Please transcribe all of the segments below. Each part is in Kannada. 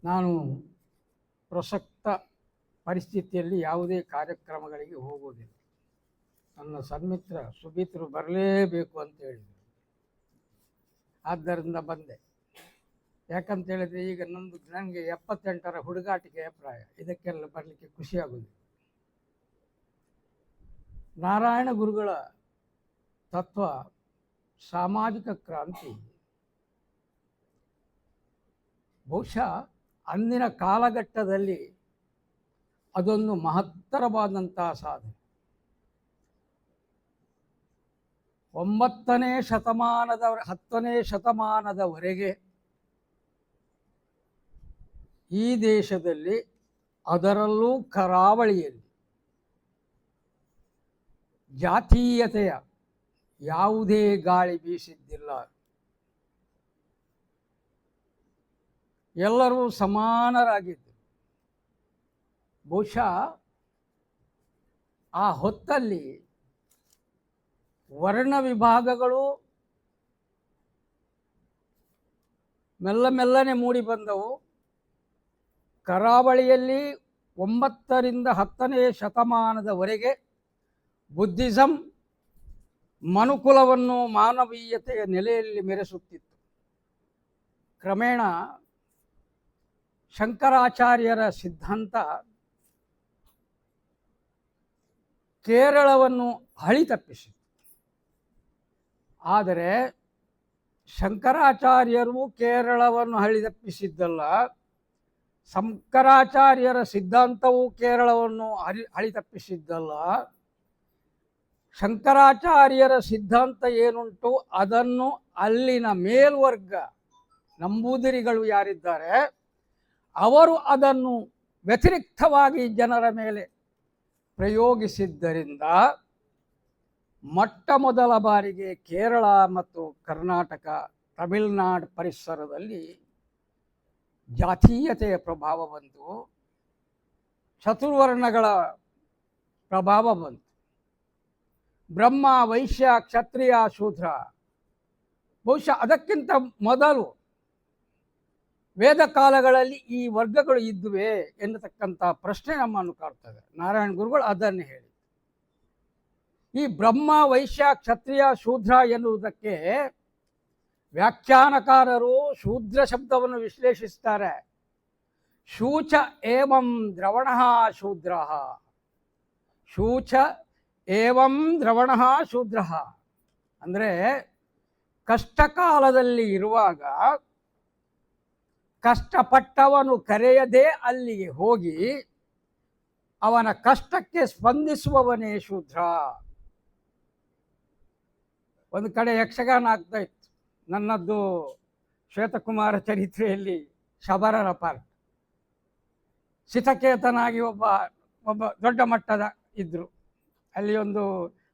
ನಾನು ಪ್ರಸಕ್ತ ಪರಿಸ್ಥಿತಿಯಲ್ಲಿ ಯಾವುದೇ ಕಾರ್ಯಕ್ರಮಗಳಿಗೆ ಹೋಗುವುದಿಲ್ಲ. ನನ್ನ ಸನ್ಮಿತ್ರ ಸುಮಿತ್ರು ಬರಲೇಬೇಕು ಅಂತ ಹೇಳಿದರು. ಆದ್ದರಿಂದ ಬಂದೆ. ಯಾಕಂತೇಳಿದರೆ ಈಗ ನನಗೆ 78ರ ಹುಡುಗಾಟಿಕೆಯ ಪ್ರಾಯ. ಇದಕ್ಕೆಲ್ಲ ಬರಲಿಕ್ಕೆ ಖುಷಿಯಾಗುವುದು. ನಾರಾಯಣ ಗುರುಗಳ ತತ್ವ ಸಾಮಾಜಿಕ ಕ್ರಾಂತಿ ಬಹುಶಃ ಅಂದಿನ ಕಾಲಘಟ್ಟದಲ್ಲಿ ಅದೊಂದು ಮಹತ್ತರವಾದಂತಹ ಸಾಧನೆ. 10ನೇ ಶತಮಾನದವರೆಗೆ ಈ ದೇಶದಲ್ಲಿ, ಅದರಲ್ಲೂ ಕರಾವಳಿಯಲ್ಲಿ ಜಾತೀಯತೆಯ ಯಾವುದೇ ಗಾಳಿ ಬೀಸಿದ್ದಿಲ್ಲ. ಎಲ್ಲರೂ ಸಮಾನರಾಗಿದ್ದರು. ಬಹುಶಃ ಆ ಹೊತ್ತಲ್ಲಿ ವರ್ಣ ವಿಭಾಗಗಳು ಮೆಲ್ಲನೆ ಮೂಡಿ ಬಂದವು. ಕರಾವಳಿಯಲ್ಲಿ 9ರಿಂದ 10ನೇ ಶತಮಾನದವರೆಗೆ ಬುದ್ಧಿಸಂ ಮನುಕುಲವನ್ನು ಮಾನವೀಯತೆಯ ನೆಲೆಯಲ್ಲಿ ಮೆರೆಸುತ್ತಿತ್ತು. ಕ್ರಮೇಣ ಶಂಕರಾಚಾರ್ಯರ ಸಿದ್ಧಾಂತ ಕೇರಳವನ್ನು ಹಳಿ ತಪ್ಪಿಸಿತು. ಆದರೆ ಶಂಕರಾಚಾರ್ಯರು ಕೇರಳವನ್ನು ಹಳಿ ತಪ್ಪಿಸಿದ್ದಲ್ಲ, ಶಂಕರಾಚಾರ್ಯರ ಸಿದ್ಧಾಂತವು ಕೇರಳವನ್ನು ಹಳಿ ತಪ್ಪಿಸಿದ್ದಲ್ಲ. ಶಂಕರಾಚಾರ್ಯರ ಸಿದ್ಧಾಂತ ಏನುಂಟು ಅದನ್ನು ಅಲ್ಲಿನ ಮೇಲ್ವರ್ಗ ನಂಬೂದಿರಿಗಳು ಯಾರಿದ್ದಾರೆ ಅವರು ಅದನ್ನು ವ್ಯತಿರಿಕ್ತವಾಗಿ ಜನರ ಮೇಲೆ ಪ್ರಯೋಗಿಸಿದ್ದರಿಂದ ಮೊಟ್ಟ ಮೊದಲ ಬಾರಿಗೆ ಕೇರಳ ಮತ್ತು ಕರ್ನಾಟಕ, ತಮಿಳುನಾಡು ಪರಿಸರದಲ್ಲಿ ಜಾತೀಯತೆಯ ಪ್ರಭಾವ ಬಂತು, ಚತುರ್ವರ್ಣಗಳ ಪ್ರಭಾವ ಬಂತು. ಬ್ರಹ್ಮ, ವೈಶ್ಯ, ಕ್ಷತ್ರಿಯ, ಶೂದ್ರ. ಬಹುಶಃ ಅದಕ್ಕಿಂತ ಮೊದಲು ವೇದ ಕಾಲಗಳಲ್ಲಿ ಈ ವರ್ಗಗಳು ಇದ್ದುವೆ ಎನ್ನತಕ್ಕಂಥ ಪ್ರಶ್ನೆ ನಮ್ಮನ್ನು ಕಾಡ್ತದೆ. ನಾರಾಯಣ ಗುರುಗಳು ಅದನ್ನು ಹೇಳಿ, ಈ ಬ್ರಹ್ಮ, ವೈಶ್ಯ, ಕ್ಷತ್ರಿಯ, ಶೂದ್ರ ಎನ್ನುವುದಕ್ಕೆ ವ್ಯಾಖ್ಯಾನಕಾರರು ಶೂದ್ರ ಶಬ್ದವನ್ನು ವಿಶ್ಲೇಷಿಸ್ತಾರೆ. ಶೂಚ ಏವಂ ದ್ರವಣ ಶೂದ್ರ, ಶೂಚ ಏವಂ ದ್ರವಣ ಶೂದ್ರ ಅಂದರೆ ಕಷ್ಟಕಾಲದಲ್ಲಿ ಇರುವಾಗ ಕಷ್ಟಪಟ್ಟವನು ಕರೆಯದೆ ಅಲ್ಲಿಗೆ ಹೋಗಿ ಅವನ ಕಷ್ಟಕ್ಕೆ ಸ್ಪಂದಿಸುವವನೇ ಶೂದ್ರ. ಒಂದು ಕಡೆ ಯಕ್ಷಗಾನ ಆಗ್ತಾ ಇತ್ತು. ನನ್ನದ್ದು ಶ್ವೇತಕುಮಾರ ಚರಿತ್ರೆಯಲ್ಲಿ ಶಬರರ ಪಾರ್ಟ್. ಸಿತಕೇತನಾಗಿ ಒಬ್ಬ ದೊಡ್ಡ ಮಟ್ಟದ ಇದ್ದರು. ಅಲ್ಲಿ ಒಂದು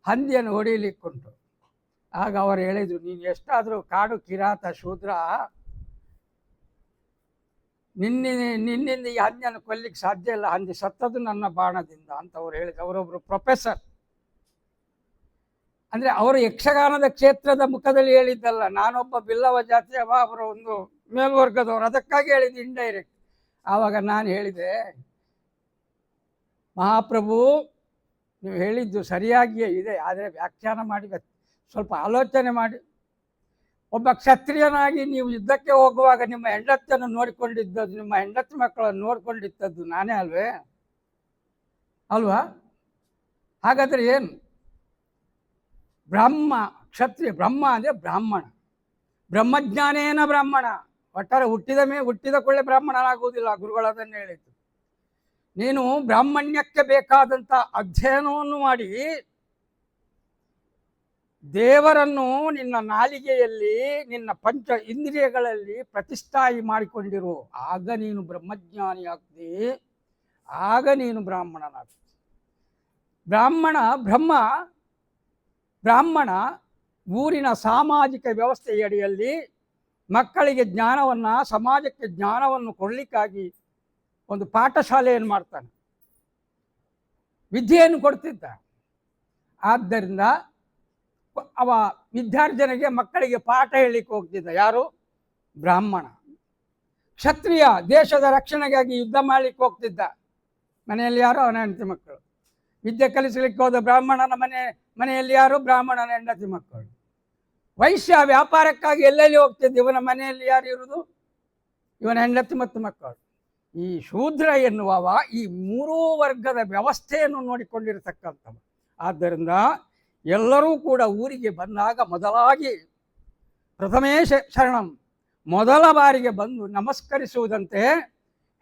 ಹಂದಿಯನ್ನು ಹೊಡೆಯಲಿಕ್ಕುಂಟು. ಆಗ ಅವರು ಹೇಳಿದರು, ನೀನು ಎಷ್ಟಾದರೂ ಕಾಡು ಕಿರಾತ ಶೂದ್ರ, ನಿನ್ನಿಂದ ಈ ಹಂದಿಯನ್ನು ಕೊಲ್ಲಿಕ್ಕೆ ಸಾಧ್ಯ ಇಲ್ಲ, ಹಂದಿ ಸತ್ತದ್ದು ನನ್ನ ಬಾಣದಿಂದ ಅಂತ ಅವ್ರು ಹೇಳಿದ್ರು. ಅವರೊಬ್ಬರು ಪ್ರೊಫೆಸರ್. ಅಂದರೆ ಅವರು ಯಕ್ಷಗಾನದ ಕ್ಷೇತ್ರದ ಮುಖದಲ್ಲಿ ಹೇಳಿದ್ದಲ್ಲ, ನಾನೊಬ್ಬ ಬಿಲ್ಲವ ಜಾತಿಯವ, ಅವರ ಒಂದು ಮೇಲ್ವರ್ಗದವರು, ಅದಕ್ಕಾಗಿ ಹೇಳಿದ್ದು ಇಂಡೈರೆಕ್ಟ್. ಆವಾಗ ನಾನು ಹೇಳಿದೆ, ಮಹಾಪ್ರಭು ನೀವು ಹೇಳಿದ್ದು ಸರಿಯಾಗಿಯೇ ಇದೆ, ಆದರೆ ವ್ಯಾಖ್ಯಾನ ಮಾಡಿ ಸ್ವಲ್ಪ ಆಲೋಚನೆ ಮಾಡಿ. ಒಬ್ಬ ಕ್ಷತ್ರಿಯನಾಗಿ ನೀವು ಯುದ್ಧಕ್ಕೆ ಹೋಗುವಾಗ ನಿಮ್ಮ ಹೆಂಡತಿಯನ್ನು ನೋಡಿಕೊಂಡಿದ್ದದ್ದು, ನಿಮ್ಮ ಹೆಂಡತಿ ಮಕ್ಕಳನ್ನು ನೋಡಿಕೊಂಡಿದ್ದದ್ದು ನಾನೇ ಅಲ್ವಾ? ಹಾಗಾದರೆ ಏನು? ಬ್ರಹ್ಮ ಕ್ಷತ್ರಿಯ, ಬ್ರಹ್ಮ ಅಂದರೆ ಬ್ರಾಹ್ಮಣ, ಬ್ರಹ್ಮಜ್ಞಾನೇನ ಬ್ರಾಹ್ಮಣ. ಒಟ್ಟಾರೆ ಹುಟ್ಟಿದ ಕೊಳ್ಳೆ ಬ್ರಾಹ್ಮಣನಾಗುವುದಿಲ್ಲ. ಗುರುಗಳದನ್ನು ಹೇಳಿದ್ದು. ನೀನು ಬ್ರಾಹ್ಮಣ್ಯಕ್ಕೆ ಬೇಕಾದಂಥ ಅಧ್ಯಯನವನ್ನು ಮಾಡಿ ದೇವರನ್ನು ನಿನ್ನ ನಾಲಿಗೆಯಲ್ಲಿ, ನಿನ್ನ ಪಂಚ ಇಂದ್ರಿಯಗಳಲ್ಲಿ ಪ್ರತಿಷ್ಠಾಯಿ ಮಾಡಿಕೊಂಡಿರು. ಆಗ ನೀನು ಬ್ರಹ್ಮಜ್ಞಾನಿ ಆಗ್ತಿ, ಆಗ ನೀನು ಬ್ರಾಹ್ಮಣನಾಗ್ತಿ. ಬ್ರಾಹ್ಮಣ ಊರಿನ ಸಾಮಾಜಿಕ ವ್ಯವಸ್ಥೆಯಡಿಯಲ್ಲಿ ಮಕ್ಕಳಿಗೆ ಜ್ಞಾನವನ್ನು, ಸಮಾಜಕ್ಕೆ ಜ್ಞಾನವನ್ನು ಕೊಡಲಿಕ್ಕಾಗಿ ಒಂದು ಪಾಠಶಾಲೆಯನ್ನು ಮಾಡ್ತಾನೆ, ವಿದ್ಯೆಯನ್ನು ಕೊಡ್ತಿದ್ದ. ಆದ್ದರಿಂದ ಅವ ವಿದ್ಯಾರ್ಜನೆಗೆ, ಮಕ್ಕಳಿಗೆ ಪಾಠ ಹೇಳಲಿಕ್ಕೆ ಹೋಗ್ತಿದ್ದ. ಯಾರು? ಬ್ರಾಹ್ಮಣ. ಕ್ಷತ್ರಿಯ ದೇಶದ ರಕ್ಷಣೆಗಾಗಿ ಯುದ್ಧ ಮಾಡಲಿಕ್ಕೆ ಹೋಗ್ತಿದ್ದ, ಮನೆಯಲ್ಲಿ ಯಾರೋ ಅವನ ಹೆಂಡತಿ ಮಕ್ಕಳು. ವಿದ್ಯೆ ಕಲಿಸಲಿಕ್ಕೆ ಹೋದ ಬ್ರಾಹ್ಮಣನ ಮನೆಯಲ್ಲಿ ಯಾರು, ಬ್ರಾಹ್ಮಣನ ಹೆಂಡತಿ ಮಕ್ಕಳು. ವೈಶ್ಯ ವ್ಯಾಪಾರಕ್ಕಾಗಿ ಎಲ್ಲೆಲ್ಲಿ ಹೋಗ್ತಿದ್ದ, ಇವನ ಮನೆಯಲ್ಲಿ ಯಾರು ಇರುವುದು, ಇವನ ಹೆಂಡತಿ ಮತ್ತು ಮಕ್ಕಳು. ಈ ಶೂದ್ರ ಎನ್ನುವವ ಈ ಮೂರೂ ವರ್ಗದ ವ್ಯವಸ್ಥೆಯನ್ನು ನೋಡಿಕೊಂಡಿರತಕ್ಕಂಥವ. ಆದ್ದರಿಂದ ಎಲ್ಲರೂ ಕೂಡ ಊರಿಗೆ ಬಂದಾಗ ಮೊದಲಾಗಿ ಪ್ರಥಮೇಶ ಶರಣಂ, ಮೊದಲ ಬಾರಿಗೆ ಬಂದು ನಮಸ್ಕರಿಸುವುದಂತೆ.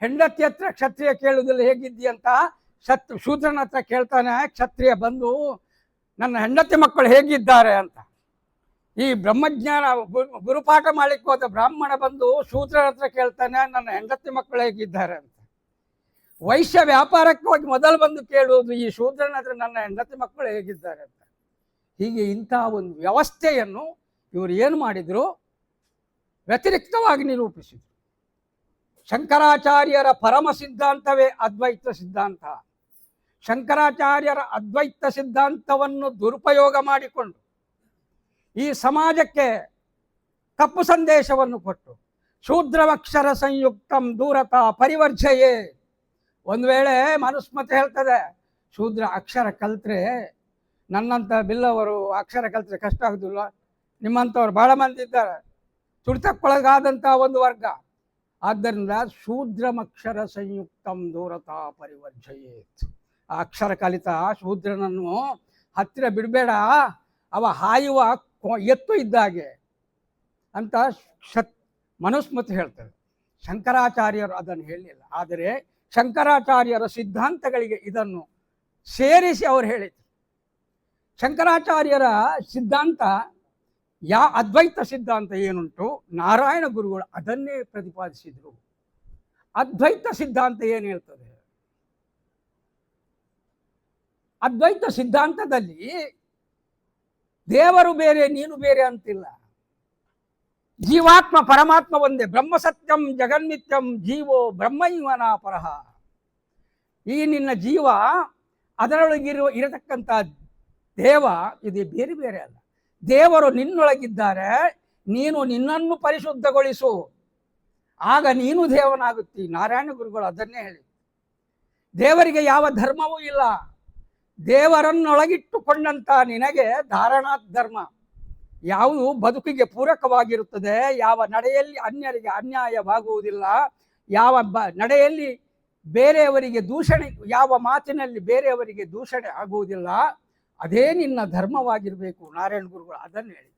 ಹೆಂಡತಿ ಹತ್ರ ಕ್ಷತ್ರಿಯ ಕೇಳುವುದಿಲ್ಲ ಹೇಗಿದ್ದೀಯಂತ, ಶೂದ್ರನ ಹತ್ರ ಕೇಳ್ತಾನೆ ಕ್ಷತ್ರಿಯ ಬಂದು ನನ್ನ ಹೆಂಡತಿ ಮಕ್ಕಳು ಹೇಗಿದ್ದಾರೆ ಅಂತ. ಈ ಬ್ರಹ್ಮಜ್ಞಾನ ಗುರುಪಾಠ ಮಾಡಲಿಕ್ಕೆ ಹೋದ ಬ್ರಾಹ್ಮಣ ಬಂದು ಶೂದ್ರನ ಹತ್ರ ಕೇಳ್ತಾನೆ ನನ್ನ ಹೆಂಡತಿ ಮಕ್ಕಳು ಹೇಗಿದ್ದಾರೆ ಅಂತ. ವೈಶ್ಯ ವ್ಯಾಪಾರಕ್ಕೆ ಹೋಗಿ ಮೊದಲು ಬಂದು ಕೇಳುವುದು ಈ ಶೂದ್ರನ ಹತ್ರ ನನ್ನ ಹೆಂಡತಿ ಮಕ್ಕಳು ಹೇಗಿದ್ದಾರೆ ಅಂತ. ಹೀಗೆ ಇಂತಹ ಒಂದು ವ್ಯವಸ್ಥೆಯನ್ನು ಇವರು ಏನು ಮಾಡಿದರು, ವ್ಯತಿರಿಕ್ತವಾಗಿ ನಿರೂಪಿಸಿದರು. ಶಂಕರಾಚಾರ್ಯರ ಪರಮ ಸಿದ್ಧಾಂತವೇ ಅದ್ವೈತ ಸಿದ್ಧಾಂತ. ಶಂಕರಾಚಾರ್ಯರ ಅದ್ವೈತ ಸಿದ್ಧಾಂತವನ್ನು ದುರುಪಯೋಗ ಮಾಡಿಕೊಂಡು ಈ ಸಮಾಜಕ್ಕೆ ತಪ್ಪು ಸಂದೇಶವನ್ನು ಕೊಟ್ಟು ಶೂದ್ರವಕ್ಷರ ಸಂಯುಕ್ತಂ ದೂರತಾ ಪರಿವರ್ಜಯೇ. ಒಂದು ವೇಳೆ ಮನುಸ್ಮೃತಿ ಹೇಳ್ತದೆ ಶೂದ್ರ ಅಕ್ಷರ ಕಲ್ತ್ರೆ, ನನ್ನಂಥ ಬಿಲ್ಲವರು ಅಕ್ಷರ ಕಲ್ತ್ರೆ ಕಷ್ಟ ಆಗುದಿಲ್ಲ, ನಿಮ್ಮಂಥವ್ರು ಭಾಳ ಮಂದಿ ಇದ್ದಾರೆ, ತುಳಿತಕ್ಕೊಳಗಾದಂಥ ಒಂದು ವರ್ಗ. ಆದ್ದರಿಂದ ಶೂದ್ರಮಕ್ಷರ ಸಂಯುಕ್ತಂ ದೂರತಾ ಪರಿವರ್ಜಯೇತ್. ಆ ಅಕ್ಷರ ಕಲಿತ ಶೂದ್ರನನ್ನು ಹತ್ತಿರ ಬಿಡಬೇಡ, ಅವ ಹಾಯುವ ಎತ್ತು ಇದ್ದಾಗೆ ಅಂತ ಮನುಸ್ಮೃತಿ ಹೇಳ್ತದೆ. ಶಂಕರಾಚಾರ್ಯರು ಅದನ್ನು ಹೇಳಲಿಲ್ಲ. ಆದರೆ ಶಂಕರಾಚಾರ್ಯರ ಸಿದ್ಧಾಂತಗಳಿಗೆ ಇದನ್ನು ಸೇರಿಸಿ ಅವರು ಹೇಳಿದರು. ಶಂಕರಾಚಾರ್ಯರ ಸಿದ್ಧಾಂತ ಅದ್ವೈತ ಸಿದ್ಧಾಂತ ಏನುಂಟು, ನಾರಾಯಣ ಗುರುಗಳು ಅದನ್ನೇ ಪ್ರತಿಪಾದಿಸಿದರು. ಅದ್ವೈತ ಸಿದ್ಧಾಂತ ಏನು ಹೇಳ್ತದೆ, ಅದ್ವೈತ ಸಿದ್ಧಾಂತದಲ್ಲಿ ದೇವರು ಬೇರೆ ನೀನು ಬೇರೆ ಅಂತಿಲ್ಲ. ಜೀವಾತ್ಮ ಪರಮಾತ್ಮ ಒಂದೇ. ಬ್ರಹ್ಮ ಸತ್ಯಂ ಜಗನ್ಮಿತ್ಯಂ ಜೀವೋ ಬ್ರಹ್ಮೈವನ ಪರಹ. ಈ ನಿನ್ನ ಜೀವ, ಇರತಕ್ಕಂಥ ದೇವ ಇದು ಬೇರೆ ಬೇರೆ ಅಲ್ಲ. ದೇವರು ನಿನ್ನೊಳಗಿದ್ದಾರೆ, ನೀನು ನಿನ್ನನ್ನು ಪರಿಶುದ್ಧಗೊಳಿಸು, ಆಗ ನೀನು ದೇವನಾಗುತ್ತಿ. ನಾರಾಯಣ ಗುರುಗಳು ಅದನ್ನೇ ಹೇಳಿ. ದೇವರಿಗೆ ಯಾವ ಧರ್ಮವೂ ಇಲ್ಲ. ದೇವರನ್ನೊಳಗಿಟ್ಟುಕೊಂಡಂಥ ನಿನಗೆ ಧಾರಣಾತ್ ಧರ್ಮ ಯಾವುದು ಬದುಕಿಗೆ ಪೂರಕವಾಗಿರುತ್ತದೆ, ಯಾವ ನಡೆಯಲ್ಲಿ ಅನ್ಯರಿಗೆ ಅನ್ಯಾಯವಾಗುವುದಿಲ್ಲ, ಯಾವ ನಡೆಯಲ್ಲಿ ಬೇರೆಯವರಿಗೆ ದೂಷಣೆ, ಯಾವ ಮಾತಿನಲ್ಲಿ ಬೇರೆಯವರಿಗೆ ದೂಷಣೆ ಆಗುವುದಿಲ್ಲ, ಅದೇ ನಿನ್ನ ಧರ್ಮವಾಗಿರಬೇಕು. ನಾರಾಯಣ ಗುರುಗಳು ಅದನ್ನು ಹೇಳಿ.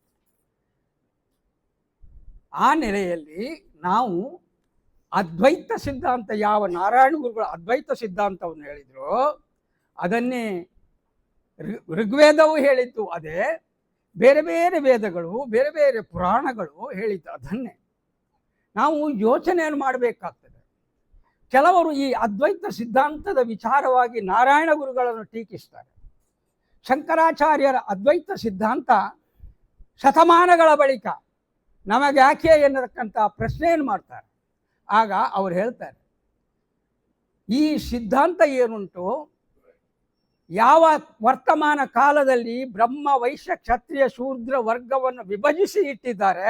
ಆ ನೆಲೆಯಲ್ಲಿ ನಾವು ಅದ್ವೈತ ಸಿದ್ಧಾಂತ, ಯಾವ ನಾರಾಯಣ ಗುರುಗಳು ಅದ್ವೈತ ಸಿದ್ಧಾಂತವನ್ನು ಹೇಳಿದ್ರು ಅದನ್ನೇ ಋಗ್ವೇದವು ಹೇಳಿದ್ದು, ಅದೇ ಬೇರೆ ಬೇರೆ ವೇದಗಳು ಬೇರೆ ಬೇರೆ ಪುರಾಣಗಳು ಹೇಳಿದ್ದು ಅದನ್ನೇ ನಾವು ಯೋಚನೆಯನ್ನು ಮಾಡಬೇಕಾಗ್ತದೆ. ಕೆಲವರು ಈ ಅದ್ವೈತ ಸಿದ್ಧಾಂತದ ವಿಚಾರವಾಗಿ ನಾರಾಯಣ ಗುರುಗಳನ್ನು ಟೀಕಿಸ್ತಾರೆ. ಶಂಕರಾಚಾರ್ಯರ ಅದ್ವೈತ ಸಿದ್ಧಾಂತ ಶತಮಾನಗಳ ಬಳಿಕ ನಮಗೆ ಯಾಕೆ ಎನ್ನತಕ್ಕಂಥ ಪ್ರಶ್ನೆಯನ್ನು ಮಾಡ್ತಾರೆ. ಆಗ ಅವರು ಹೇಳ್ತಾರೆ, ಈ ಸಿದ್ಧಾಂತ ಏನುಂಟು, ಯಾವ ವರ್ತಮಾನ ಕಾಲದಲ್ಲಿ ಬ್ರಹ್ಮ ವೈಶ್ಯ ಕ್ಷತ್ರಿಯ ಶೂದ್ರ ವರ್ಗವನ್ನು ವಿಭಜಿಸಿ ಇಟ್ಟಿದ್ದಾರೆ,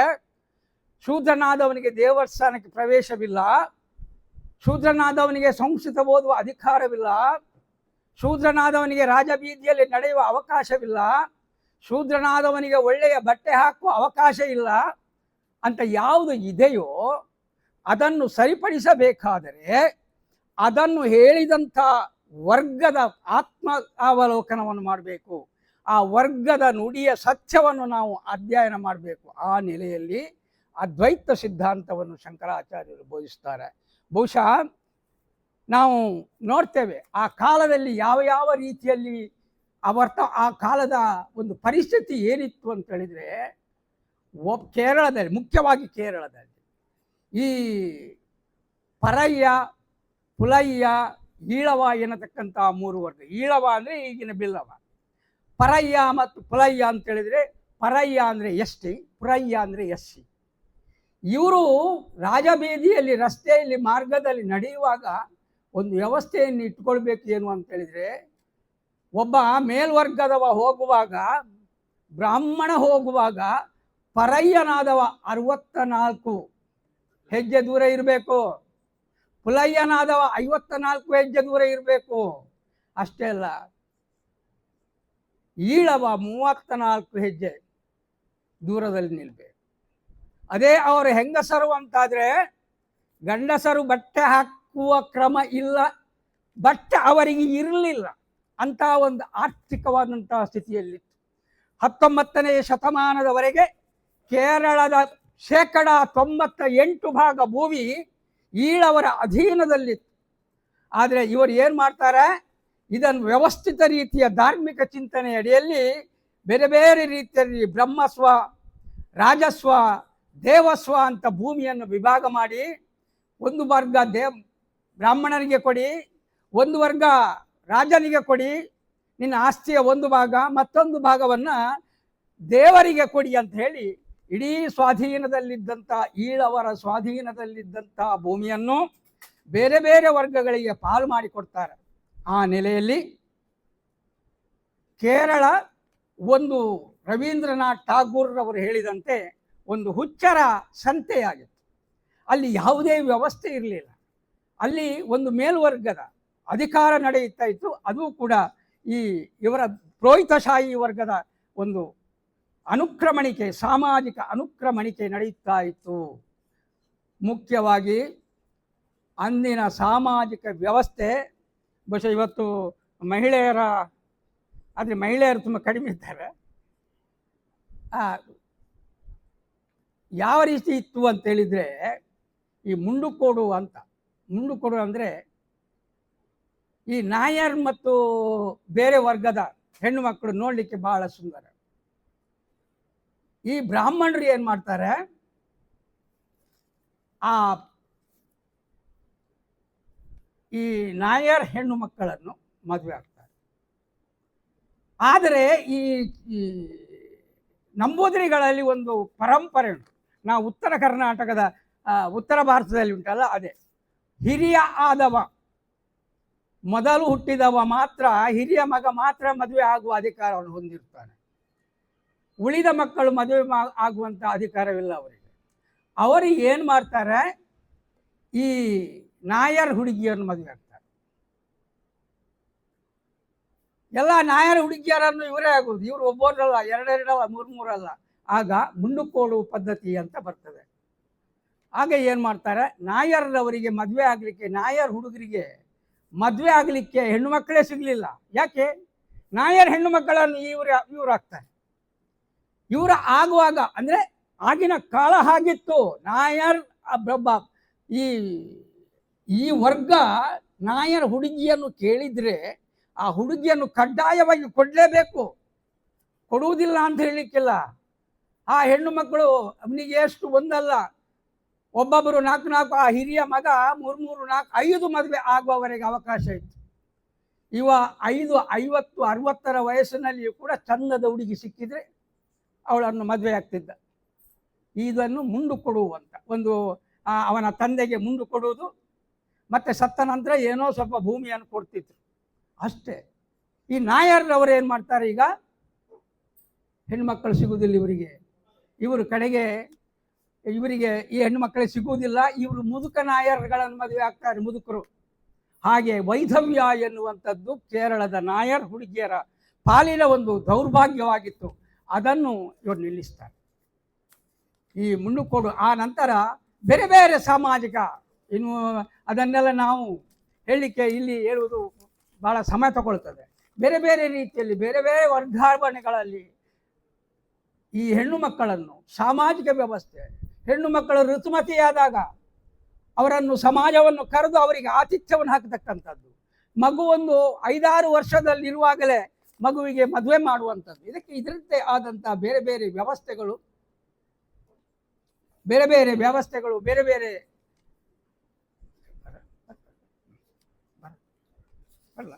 ಶೂದ್ರನಾದವನಿಗೆ ದೇವಸ್ಥಾನಕ್ಕೆ ಪ್ರವೇಶವಿಲ್ಲ, ಶೂದ್ರನಾದವನಿಗೆ ಸಂಸ್ಕೃತ ಓದುವ ಅಧಿಕಾರವಿಲ್ಲ, ಶೂದ್ರನಾದವನಿಗೆ ರಾಜಬೀದಿಯಲ್ಲಿ ನಡೆಯುವ ಅವಕಾಶವಿಲ್ಲ, ಶೂದ್ರನಾದವನಿಗೆ ಒಳ್ಳೆಯ ಬಟ್ಟೆ ಹಾಕುವ ಅವಕಾಶ ಇಲ್ಲ ಅಂತ ಯಾವುದು ಇದೆಯೋ ಅದನ್ನು ಸರಿಪಡಿಸಬೇಕಾದರೆ ಅದನ್ನು ಹೇಳಿದಂಥ ವರ್ಗದ ಆತ್ಮ ಅವಲೋಕನವನ್ನು ಮಾಡಬೇಕು. ಆ ವರ್ಗದ ನುಡಿಯ ಸತ್ಯವನ್ನು ನಾವು ಅಧ್ಯಯನ ಮಾಡಬೇಕು. ಆ ನೆಲೆಯಲ್ಲಿ ಅದ್ವೈತ ಸಿದ್ಧಾಂತವನ್ನು ಶಂಕರಾಚಾರ್ಯರು ಬೋಧಿಸ್ತಾರೆ. ಬಹುಶಃ ನಾವು ನೋಡ್ತೇವೆ ಆ ಕಾಲದಲ್ಲಿ ಯಾವ ಯಾವ ರೀತಿಯಲ್ಲಿ ಆ ಕಾಲದ ಒಂದು ಪರಿಸ್ಥಿತಿ ಏನಿತ್ತು ಅಂತ ಹೇಳಿದರೆ, ಕೇರಳದಲ್ಲಿ, ಮುಖ್ಯವಾಗಿ ಕೇರಳದಲ್ಲಿ ಈ ಪರಯ್ಯ, ಪುಲಯ್ಯ, ಈಳವ ಎನ್ನತಕ್ಕಂಥ ಮೂರು ವರ್ಗ. ಈಳವ ಅಂದರೆ ಈಗಿನ ಬಿಲ್ಲವ, ಪರಯ್ಯ ಮತ್ತು ಪುಲಯ್ಯ ಅಂತ ಹೇಳಿದರೆ, ಪರಯ್ಯ ಅಂದರೆ ಎಸ್ಟಿ, ಪುರಯ್ಯ ಅಂದರೆ ಎಸ್ಸಿ. ಇವರು ರಾಜಬೀದಿಯಲ್ಲಿ, ರಸ್ತೆಯಲ್ಲಿ, ಮಾರ್ಗದಲ್ಲಿ ನಡೆಯುವಾಗ ಒಂದು ವ್ಯವಸ್ಥೆಯನ್ನು ಇಟ್ಕೊಳ್ಬೇಕು. ಏನು ಅಂತ ಹೇಳಿದರೆ, ಒಬ್ಬ ಮೇಲ್ವರ್ಗದವ ಹೋಗುವಾಗ, ಬ್ರಾಹ್ಮಣ ಹೋಗುವಾಗ ಪರಯ್ಯನಾದವ 64 ಹೆಜ್ಜೆ ದೂರ ಇರಬೇಕು. ಪುಲಯ್ಯನಾದವ 54 ಹೆಜ್ಜೆ ದೂರ ಇರಬೇಕು. ಅಷ್ಟೇ ಅಲ್ಲ, ಈಳವ 34 ಹೆಜ್ಜೆ ದೂರದಲ್ಲಿ ನಿಲ್ಬೇಕು. ಅದೇ ಅವರು ಹೆಂಗಸರು ಅಂತಾದರೆ ಗಂಡಸರು ಬಟ್ಟೆ ಹಾಕುವ ಕ್ರಮ ಇಲ್ಲ, ಬಟ್ಟೆ ಅವರಿಗೆ ಇರಲಿಲ್ಲ. ಅಂತ ಒಂದು ಆರ್ಥಿಕವಾದಂತಹ ಸ್ಥಿತಿಯಲ್ಲಿತ್ತು. 19ನೇ ಶತಮಾನದವರೆಗೆ ಕೇರಳದ 98% ಭೂಮಿ ಈಳವರ ಅಧೀನದಲ್ಲಿತ್ತು. ಆದರೆ ಇವರು ಏನು ಮಾಡ್ತಾರೆ, ಇದನ್ನು ವ್ಯವಸ್ಥಿತ ರೀತಿಯ ಧಾರ್ಮಿಕ ಚಿಂತನೆ ಅಡಿಯಲ್ಲಿ ಬೇರೆ ಬೇರೆ ರೀತಿಯಲ್ಲಿ ಬ್ರಹ್ಮಸ್ವ, ರಾಜಸ್ವ, ದೇವಸ್ವ ಅಂತ ಭೂಮಿಯನ್ನು ವಿಭಾಗ ಮಾಡಿ, ಒಂದು ವರ್ಗ ಬ್ರಾಹ್ಮಣರಿಗೆ ಕೊಡಿ, ಒಂದು ವರ್ಗ ರಾಜನಿಗೆ ಕೊಡಿ, ನಿನ್ನ ಆಸ್ತಿಯ ಒಂದು ಭಾಗ, ಮತ್ತೊಂದು ಭಾಗವನ್ನು ದೇವರಿಗೆ ಕೊಡಿ ಅಂತ ಹೇಳಿ ಇಡೀ ಸ್ವಾಧೀನದಲ್ಲಿದ್ದಂಥ ಈಳವರ ಸ್ವಾಧೀನದಲ್ಲಿದ್ದಂಥ ಭೂಮಿಯನ್ನು ಬೇರೆ ಬೇರೆ ವರ್ಗಗಳಿಗೆ ಪಾಲು ಮಾಡಿಕೊಡ್ತಾರೆ. ಆ ನೆಲೆಯಲ್ಲಿ ಕೇರಳ ಒಂದು ರವೀಂದ್ರನಾಥ್ ಠಾಗೂರ್ರವರು ಹೇಳಿದಂತೆ ಒಂದು ಹುಚ್ಚರ ಸಂತೆಯಾಗಿತ್ತು. ಅಲ್ಲಿ ಯಾವುದೇ ವ್ಯವಸ್ಥೆ ಇರಲಿಲ್ಲ. ಅಲ್ಲಿ ಒಂದು ಮೇಲ್ವರ್ಗದ ಅಧಿಕಾರ ನಡೆಯುತ್ತಾ ಇತ್ತು. ಅದು ಕೂಡ ಇವರ ಪುರೋಹಿತಶಾಹಿ ವರ್ಗದ ಒಂದು ಅನುಕ್ರಮಣಿಕೆ, ಸಾಮಾಜಿಕ ಅನುಕ್ರಮಣಿಕೆ ನಡೆಯುತ್ತಾ ಇತ್ತು. ಮುಖ್ಯವಾಗಿ ಅಂದಿನ ಸಾಮಾಜಿಕ ವ್ಯವಸ್ಥೆ ಬಹುಶಃ ಇವತ್ತು ಮಹಿಳೆಯರು ತುಂಬ ಕಡಿಮೆ ಇದ್ದಾರೆ. ಯಾವ ರೀತಿ ಇತ್ತು ಅಂತೇಳಿದರೆ, ಈ ಮುಂಡುಕೋಡು ಅಂದರೆ ಈ ನಾಯರ್ ಮತ್ತು ಬೇರೆ ವರ್ಗದ ಹೆಣ್ಣು ಮಕ್ಕಳು ನೋಡಲಿಕ್ಕೆ ಬಹಳ ಸುಂದರ. ಈ ಬ್ರಾಹ್ಮಣರು ಏನು ಮಾಡ್ತಾರೆ, ಈ ನಾಯರ್ ಹೆಣ್ಣು ಮಕ್ಕಳನ್ನು ಮದುವೆ ಆಗ್ತಾರೆ. ಆದರೆ ಈ ನಂಬೂದಿರಿಗಳಲ್ಲಿ ಒಂದು ಪರಂಪರೆ ಉಂಟು. ನಾವು ಉತ್ತರ ಕರ್ನಾಟಕದ ಉತ್ತರ ಭಾರತದಲ್ಲಿ ಉಂಟಲ್ಲ, ಅದೇ ಹಿರಿಯ ಆದವ, ಮೊದಲು ಹುಟ್ಟಿದವ ಮಾತ್ರ, ಹಿರಿಯ ಮಗ ಮಾತ್ರ ಮದುವೆ ಆಗುವ ಅಧಿಕಾರವನ್ನು ಹೊಂದಿರ್ತಾನೆ. ಉಳಿದ ಮಕ್ಕಳು ಮದುವೆ ಆಗುವಂಥ ಅಧಿಕಾರವಿಲ್ಲ ಅವರಿಗೆ. ಅವರಿಗೆ ಏನು ಮಾಡ್ತಾರೆ, ಈ ನಾಯರ್ ಹುಡುಗಿಯನ್ನು ಮದುವೆ ಆಗ್ತಾರೆ. ಎಲ್ಲ ನಾಯರ್ ಹುಡುಗಿಯರನ್ನು ಇವರೇ ಆಗುವುದು. ಇವರು ಒಬ್ಬರಲ್ಲ, ಎರಡೆರಡಲ್ಲ, ಮೂರಲ್ಲ. ಆಗ ಮುಂಡುಕೋಡು ಪದ್ಧತಿ ಅಂತ ಬರ್ತದೆ. ಆಗ ಏನು ಮಾಡ್ತಾರೆ, ನಾಯರ್ರವರಿಗೆ ಮದುವೆ ಆಗಲಿಕ್ಕೆ, ನಾಯರ್ ಹುಡುಗರಿಗೆ ಮದುವೆ ಆಗಲಿಕ್ಕೆ ಹೆಣ್ಣು ಮಕ್ಕಳೇ ಸಿಗಲಿಲ್ಲ. ಯಾಕೆ? ನಾಯರ್ ಹೆಣ್ಣು ಮಕ್ಕಳನ್ನು ಇವರು ಆಗ್ತಾರೆ. ಇವರ ಆಗುವಾಗ ಅಂದರೆ ಆಗಿನ ಕಾಲ ಹಾಗಿತ್ತು. ನಾಯರ್ ಈ ವರ್ಗ ನಾಯರ್ ಹುಡುಗಿಯನ್ನು ಕೇಳಿದರೆ ಆ ಹುಡುಗಿಯನ್ನು ಕಡ್ಡಾಯವಾಗಿ ಕೊಡಲೇಬೇಕು. ಕೊಡುವುದಿಲ್ಲ ಅಂತ ಹೇಳಲಿಕ್ಕಿಲ್ಲ. ಆ ಹೆಣ್ಣು ಮಕ್ಕಳು ಅವನಿಗೆ ಎಷ್ಟು ಒಂದಲ್ಲ, ಒಬ್ಬೊಬ್ಬರು 4 ಆ ಹಿರಿಯ ಮಗ 3 4 5 ಮದುವೆ ಆಗುವವರೆಗೆ ಅವಕಾಶ ಇತ್ತು. 50 50 60ರ ವಯಸ್ಸಿನಲ್ಲಿಯೂ ಕೂಡ ಚಂದದ ಹುಡುಗಿ ಸಿಕ್ಕಿದರೆ ಅವಳನ್ನು ಮದುವೆ ಆಗ್ತಿದ್ದ. ಇದನ್ನು ಮುಂಡು ಕೊಡುವಂತ ಒಂದು ಅವನ ತಂದೆಗೆ ಮುಂಡು ಕೊಡುವುದು, ಮತ್ತು ಸತ್ತ ನಂತರ ಏನೋ ಸ್ವಲ್ಪ ಭೂಮಿಯನ್ನು ಕೊಡ್ತಿದ್ರು ಅಷ್ಟೇ. ಈ ನಾಯರ್ರವರು ಏನು ಮಾಡ್ತಾರೆ, ಈಗ ಹೆಣ್ಮಕ್ಕಳು ಸಿಗುವುದಿಲ್ಲ ಇವರು ಕಡೆಗೆ ಇವರಿಗೆ ಈ ಹೆಣ್ಣು ಮಕ್ಕಳಿಗೆ ಸಿಗುವುದಿಲ್ಲ. ಇವರು ಮುದುಕ ನಾಯರ್ಗಳನ್ನು ಮದುವೆ ಆಗ್ತಾರೆ, ಮುದುಕರು. ಹಾಗೆ ವೈಧವ್ಯ ಎನ್ನುವಂಥದ್ದು ಕೇರಳದ ನಾಯರ್ ಹುಡುಗಿಯರ ಪಾಲಿನ ಒಂದು ದೌರ್ಭಾಗ್ಯವಾಗಿತ್ತು. ಅದನ್ನು ಇವರು ನಿಲ್ಲಿಸ್ತಾರೆ. ಈ ಮುಂಡುಕೋಡು ಆ ನಂತರ ಬೇರೆ ಬೇರೆ ಸಾಮಾಜಿಕ, ಇನ್ನು ಅದನ್ನೆಲ್ಲ ನಾವು ಹೇಳಲಿಕ್ಕೆ ಇಲ್ಲಿ ಹೇಳುವುದು ಭಾಳ ಸಮಯ ತಗೊಳ್ತದೆ. ಬೇರೆ ಬೇರೆ ರೀತಿಯಲ್ಲಿ ಬೇರೆ ಬೇರೆ ವರ್ಗಾವಣೆಗಳಲ್ಲಿ ಈ ಹೆಣ್ಣು ಮಕ್ಕಳನ್ನು ಸಾಮಾಜಿಕ ವ್ಯವಸ್ಥೆ, ಹೆಣ್ಣು ಮಕ್ಕಳು ಋತುಮತಿಯಾದಾಗ ಅವರನ್ನು ಸಮಾಜವನ್ನು ಕರೆದು ಅವರಿಗೆ ಆತಿಥ್ಯವನ್ನು ಹಾಕತಕ್ಕಂಥದ್ದು, ಮಗು ಒಂದು 5-6 ವರ್ಷದಲ್ಲಿರುವಾಗಲೇ ಮಗುವಿಗೆ ಮದುವೆ ಮಾಡುವಂಥದ್ದು, ಇದರಂತೆ ಆದಂಥ ಬೇರೆ ಬೇರೆ ವ್ಯವಸ್ಥೆಗಳು ಬೇರೆ ಬೇರೆ ಅಲ್ಲ.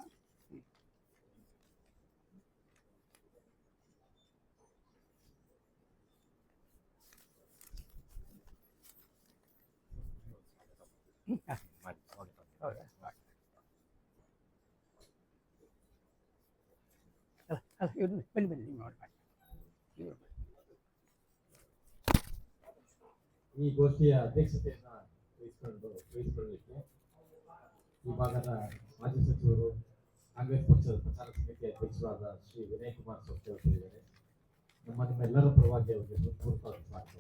ಬನ್ನಿ ಈ ಗೋಷ್ಠಿಯ ಅಧ್ಯಕ್ಷತೆಯನ್ನು ವಹಿಸಿಕೊಳ್ಳಲಿಕ್ಕೆ ಈ ಭಾಗದ ಮಾಜಿ ಸಚಿವರು ಕಾಂಗ್ರೆಸ್ ಪಕ್ಷದ ಪ್ರಚಾರ ಸಮಿತಿ ಅಧ್ಯಕ್ಷರಾದ ಶ್ರೀ ವಿನಯ್ ಕುಮಾರ್ ಸೊಪ್ಪೆ ಅವರಿದ್ದಾರೆ. ನಿಮ್ಮೆಲ್ಲರ ಪರವಾಗಿ ಅವರಿಗೆ ಹೃತ್ಪೂರ್ವಕ ಸ್ವಾಗತ.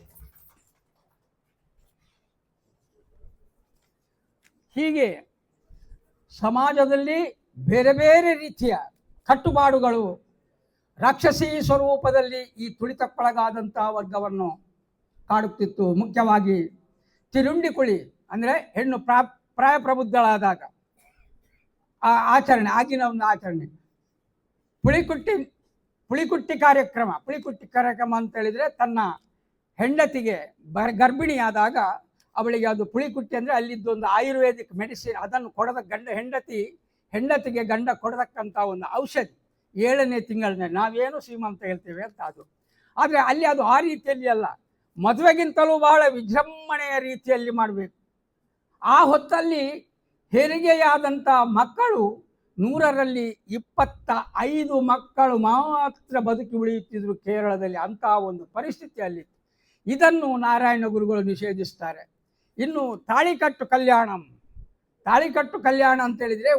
ಹೀಗೆ ಸಮಾಜದಲ್ಲಿ ಬೇರೆ ಬೇರೆ ರೀತಿಯ ಕಟ್ಟುಪಾಡುಗಳು ರಾಕ್ಷಸಿ ಸ್ವರೂಪದಲ್ಲಿ ಈ ತುಳಿತಕ್ಕೊಳಗಾದಂಥ ವರ್ಗವನ್ನು ಕಾಡುತ್ತಿತ್ತು. ಮುಖ್ಯವಾಗಿ ತಿರುಂಡಿಕುಳಿ ಅಂದರೆ ಹೆಣ್ಣು ಪ್ರಾಯ ಪ್ರಬುದ್ಧಳಾದಾಗ ಆ ಆಚರಣೆ, ಆಗಿನ ಒಂದು ಆಚರಣೆ ಪುಳಿಕುಟ್ಟಿ ಕಾರ್ಯಕ್ರಮ ಅಂತ ಹೇಳಿದರೆ ತನ್ನ ಹೆಂಡತಿಗೆ ಗರ್ಭಿಣಿಯಾದಾಗ ಅವಳಿಗೆ ಅದು ಪುಳಿಕುಟ್ಟಿ ಅಂದರೆ ಅಲ್ಲಿದ್ದೊಂದು ಆಯುರ್ವೇದಿಕ್ ಮೆಡಿಸಿನ್, ಅದನ್ನು ಕೊಡದ ಹೆಂಡತಿಗೆ ಗಂಡ ಕೊಡತಕ್ಕಂಥ ಒಂದು ಔಷಧಿ 7ನೇ ತಿಂಗಳನ್ನೇ ನಾವೇನು ಶ್ರೀಮಂತ ಹೇಳ್ತೇವೆ ಅಂತ ಅದು. ಆದರೆ ಅಲ್ಲಿ ಅದು ಆ ರೀತಿಯಲ್ಲಿ ಅಲ್ಲ, ಮದುವೆಗಿಂತಲೂ ಬಹಳ ವಿಜೃಂಭಣೆಯ ರೀತಿಯಲ್ಲಿ ಮಾಡಬೇಕು. ಆ ಹೊತ್ತಲ್ಲಿ ಹೆರಿಗೆಯಾದಂಥ ಮಕ್ಕಳು 100ರಲ್ಲಿ 25 ಮಕ್ಕಳು ಮಾತ್ರ ಬದುಕಿ ಉಳಿಯುತ್ತಿದ್ದರು ಕೇರಳದಲ್ಲಿ. ಅಂಥ ಒಂದು ಪರಿಸ್ಥಿತಿ ಅಲ್ಲಿ. ಇದನ್ನು ನಾರಾಯಣ ಗುರುಗಳು ನಿಷೇಧಿಸ್ತಾರೆ. ಇನ್ನು ತಾಳಿಕಟ್ಟು ಕಲ್ಯಾಣ ಅಂತೇಳಿದರೆ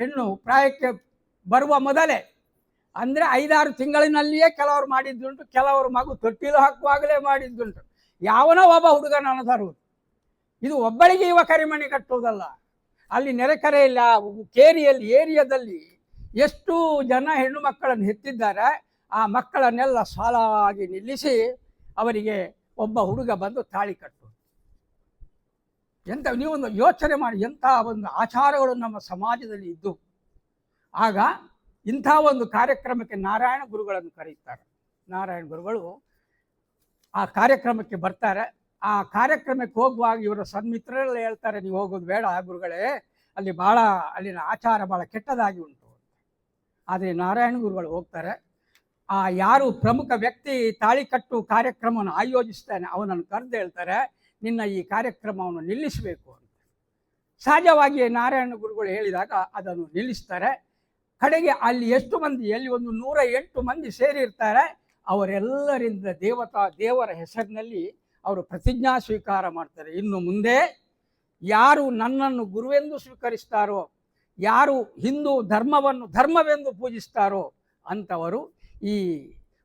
ಹೆಣ್ಣು ಪ್ರಾಯಕ್ಕೆ ಬರುವ ಮೊದಲೇ ಅಂದರೆ 5-6 ತಿಂಗಳಿನಲ್ಲಿಯೇ ಕೆಲವರು ಮಾಡಿದ್ದುಂಟು, ಕೆಲವರು ಮಗು ತೊಟ್ಟಿಲು ಹಾಕುವಾಗಲೇ ಮಾಡಿದ್ದುಂಟು. ಯಾವನೋ ಒಬ್ಬ ಹುಡುಗನನ್ನು ತರುವುದು. ಇದು ಒಬ್ಬಳಿಗೆ ಇವ ಕರಿಮಣಿ ಕಟ್ಟುವುದಲ್ಲ. ಅಲ್ಲಿ ನೆರೆಕರೆ ಇಲ್ಲ, ಏರಿಯಾದಲ್ಲಿ ಎಷ್ಟು ಜನ ಹೆಣ್ಣು ಮಕ್ಕಳನ್ನು ಹೆತ್ತಿದ್ದಾರೆ, ಆ ಮಕ್ಕಳನ್ನೆಲ್ಲ ಸಾಲಾಗಿ ನಿಲ್ಲಿಸಿ ಅವರಿಗೆ ಒಬ್ಬ ಹುಡುಗ ಬಂದು ತಾಳಿ ಕಟ್ಟು. ನೀವೊಂದು ಯೋಚನೆ ಮಾಡಿ, ಎಂಥ ಒಂದು ಆಚಾರಗಳು ನಮ್ಮ ಸಮಾಜದಲ್ಲಿ ಇದ್ದು. ಆಗ ಇಂಥ ಒಂದು ಕಾರ್ಯಕ್ರಮಕ್ಕೆ ನಾರಾಯಣ ಗುರುಗಳನ್ನು ಕರೆಯುತ್ತಾರೆ. ನಾರಾಯಣ ಗುರುಗಳು ಆ ಕಾರ್ಯಕ್ರಮಕ್ಕೆ ಬರ್ತಾರೆ. ಆ ಕಾರ್ಯಕ್ರಮಕ್ಕೆ ಹೋಗುವಾಗ ಇವರ ಸನ್ಮಿತ್ರರೆಲ್ಲ ಹೇಳ್ತಾರೆ, ನೀವು ಹೋಗೋದು ಬೇಡ ಗುರುಗಳೇ, ಅಲ್ಲಿನ ಆಚಾರ ಭಾಳ ಕೆಟ್ಟದಾಗಿ ಉಂಟು. ಆದರೆ ನಾರಾಯಣ ಗುರುಗಳು ಹೋಗ್ತಾರೆ. ಆ ಯಾರು ಪ್ರಮುಖ ವ್ಯಕ್ತಿ ತಾಳಿಕಟ್ಟು ಕಾರ್ಯಕ್ರಮವನ್ನು ಆಯೋಜಿಸ್ತಾನೆ ಅವನನ್ನು ಕರೆದು ಹೇಳ್ತಾರೆ, ನಿನ್ನ ಈ ಕಾರ್ಯಕ್ರಮವನ್ನು ನಿಲ್ಲಿಸಬೇಕು ಅಂತ. ಸಹಜವಾಗಿಯೇ ನಾರಾಯಣ ಗುರುಗಳು ಹೇಳಿದಾಗ ಅದನ್ನು ನಿಲ್ಲಿಸ್ತಾರೆ. ಕಡೆಗೆ ಅಲ್ಲಿ ಎಷ್ಟು ಮಂದಿ, ಎಲ್ಲಿ ಒಂದು 108 ಮಂದಿ ಸೇರಿರ್ತಾರೆ. ಅವರೆಲ್ಲರಿಂದ ದೇವರ ಹೆಸರಿನಲ್ಲಿ ಅವರು ಪ್ರತಿಜ್ಞಾ ಸ್ವೀಕಾರ ಮಾಡ್ತಾರೆ. ಇನ್ನು ಮುಂದೆ ಯಾರು ನನ್ನನ್ನು ಗುರುವೆಂದು ಸ್ವೀಕರಿಸ್ತಾರೋ, ಯಾರು ಹಿಂದೂ ಧರ್ಮವೆಂದು ಪೂಜಿಸ್ತಾರೋ ಅಂಥವರು ಈ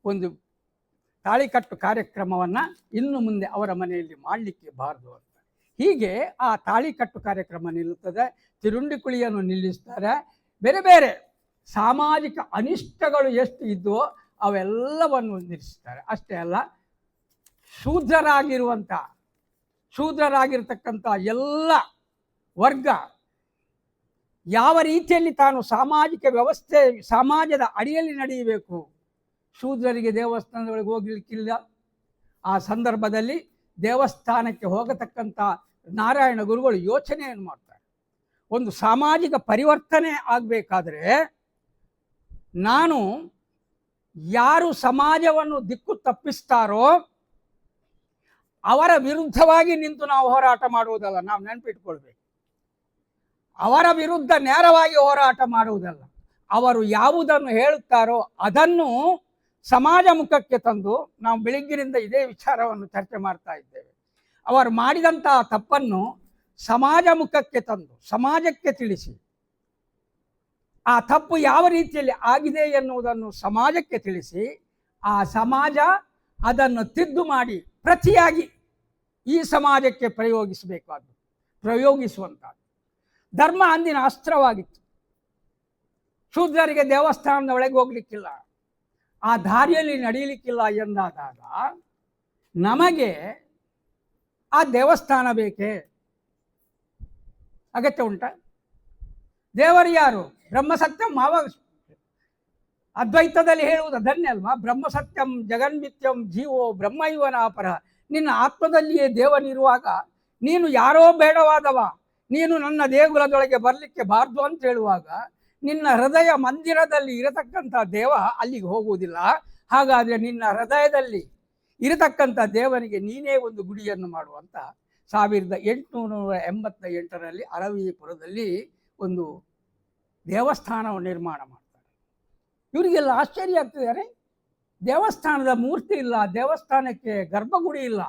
ಒಂದು ತಾಳಿಕಟ್ಟು ಕಾರ್ಯಕ್ರಮವನ್ನು ಇನ್ನು ಮುಂದೆ ಅವರ ಮನೆಯಲ್ಲಿ ಮಾಡಲಿಕ್ಕೆ ಬಾರದು ಅಂತ. ಹೀಗೆ ಆ ತಾಳಿಕಟ್ಟು ಕಾರ್ಯಕ್ರಮ ನಿಲ್ಲುತ್ತದೆ. ತಿರುಂಡಿಕುಳಿಯನ್ನು ನಿಲ್ಲಿಸ್ತಾರೆ. ಬೇರೆ ಬೇರೆ ಸಾಮಾಜಿಕ ಅನಿಷ್ಟಗಳು ಎಷ್ಟು ಇದ್ದವೋ ಅವೆಲ್ಲವನ್ನು ನಿಲ್ಲಿಸ್ತಾರೆ. ಅಷ್ಟೇ ಅಲ್ಲ, ಶೂದ್ರರಾಗಿರ್ತಕ್ಕಂಥ ಎಲ್ಲ ವರ್ಗ ಯಾವ ರೀತಿಯಲ್ಲಿ ತಾನು ಸಾಮಾಜಿಕ ವ್ಯವಸ್ಥೆ ಸಮಾಜದ ಅಡಿಯಲ್ಲಿ ನಡೆಯಬೇಕು, ಶೂದ್ರರಿಗೆ ದೇವಸ್ಥಾನದೊಳಗೆ ಹೋಗ್ಲಿಕ್ಕಿಲ್ಲ. ಆ ಸಂದರ್ಭದಲ್ಲಿ ದೇವಸ್ಥಾನಕ್ಕೆ ಹೋಗತಕ್ಕಂಥ ನಾರಾಯಣ ಗುರುಗಳು ಯೋಚನೆಯನ್ನು ಮಾಡ್ತಾರೆ. ಒಂದು ಸಾಮಾಜಿಕ ಪರಿವರ್ತನೆ ಆಗಬೇಕಾದ್ರೆ ನಾನು ಯಾರು ಸಮಾಜವನ್ನು ದಿಕ್ಕು ತಪ್ಪಿಸ್ತಾರೋ ಅವರ ವಿರುದ್ಧವಾಗಿ ನಿಂತು ನಾವು ಹೋರಾಟ ಮಾಡುವುದಲ್ಲ. ನಾವು ನೆನಪಿಟ್ಕೊಳ್ಬೇಕು, ಅವರ ವಿರುದ್ಧ ನೇರವಾಗಿ ಹೋರಾಟ ಮಾಡುವುದಲ್ಲ. ಅವರು ಯಾವುದನ್ನು ಹೇಳುತ್ತಾರೋ ಅದನ್ನು ಸಮಾಜ ಮುಖಕ್ಕೆ ತಂದು, ನಾವು ಬೆಳಿಗ್ಗಿನಿಂದ ಇದೇ ವಿಚಾರವನ್ನು ಚರ್ಚೆ ಮಾಡ್ತಾ ಇದ್ದೇವೆ, ಅವರು ಮಾಡಿದಂತಹ ತಪ್ಪನ್ನು ಸಮಾಜ ಮುಖಕ್ಕೆ ತಂದು ಸಮಾಜಕ್ಕೆ ತಿಳಿಸಿ, ಆ ತಪ್ಪು ಯಾವ ರೀತಿಯಲ್ಲಿ ಆಗಿದೆ ಎನ್ನುವುದನ್ನು ಸಮಾಜಕ್ಕೆ ತಿಳಿಸಿ, ಆ ಸಮಾಜ ಅದನ್ನು ತಿದ್ದು ಮಾಡಿ ಪ್ರತಿಯಾಗಿ ಈ ಸಮಾಜಕ್ಕೆ ಪ್ರಯೋಗಿಸುವಂಥದ್ದು. ಧರ್ಮ ಅಂದಿನ ಅಸ್ತ್ರವಾಗಿತ್ತು. ಶೂದ್ರರಿಗೆ ದೇವಸ್ಥಾನದ ಒಳಗೆ ಹೋಗ್ಲಿಕ್ಕಿಲ್ಲ, ಆ ದಾರಿಯಲ್ಲಿ ನಡೆಯಲಿಕ್ಕಿಲ್ಲ ಎಂದಾದಾಗ ನಮಗೆ ಆ ದೇವಸ್ಥಾನ ಬೇಕೇ? ಅಗತ್ಯ ಉಂಟ? ದೇವರು ಯಾರು? ಬ್ರಹ್ಮಸತ್ಯಂ ಅದ್ವೈತದಲ್ಲಿ ಹೇಳುವುದು ಅದನ್ನೇ ಅಲ್ವಾ? ಬ್ರಹ್ಮಸತ್ಯಂ ಜಗನ್ಮಿತ್ಯಂ ಜೀವೋ ಬ್ರಹ್ಮೈವನಾಪರ. ನಿನ್ನ ಆತ್ಮದಲ್ಲಿಯೇ ದೇವನಿರುವಾಗ ನೀನು ಯಾರೋ ಬೇಡವಾದವ, ನೀನು ನನ್ನ ದೇಗುಲದೊಳಗೆ ಬರಲಿಕ್ಕೆ ಬಾರ್ದು ಅಂತ ಹೇಳುವಾಗ ನಿನ್ನ ಹೃದಯ ಮಂದಿರದಲ್ಲಿ ಇರತಕ್ಕಂಥ ದೇವ ಅಲ್ಲಿಗೆ ಹೋಗುವುದಿಲ್ಲ. ಹಾಗಾದರೆ ನಿನ್ನ ಹೃದಯದಲ್ಲಿ ಇರತಕ್ಕಂಥ ದೇವನಿಗೆ ನೀನೇ ಒಂದು ಗುಡಿಯನ್ನು ಮಾಡುವಂಥ 1888ರಲ್ಲಿ ಅರವೀಪುರದಲ್ಲಿ ಒಂದು ದೇವಸ್ಥಾನವನ್ನು ನಿರ್ಮಾಣ ಮಾಡ್ತಾರೆ. ಇವರಿಗೆಲ್ಲ ಆಶ್ಚರ್ಯ ಆಗ್ತಿದ್ದಾರೆ. ದೇವಸ್ಥಾನದ ಮೂರ್ತಿ ಇಲ್ಲ, ದೇವಸ್ಥಾನಕ್ಕೆ ಗರ್ಭಗುಡಿ ಇಲ್ಲ.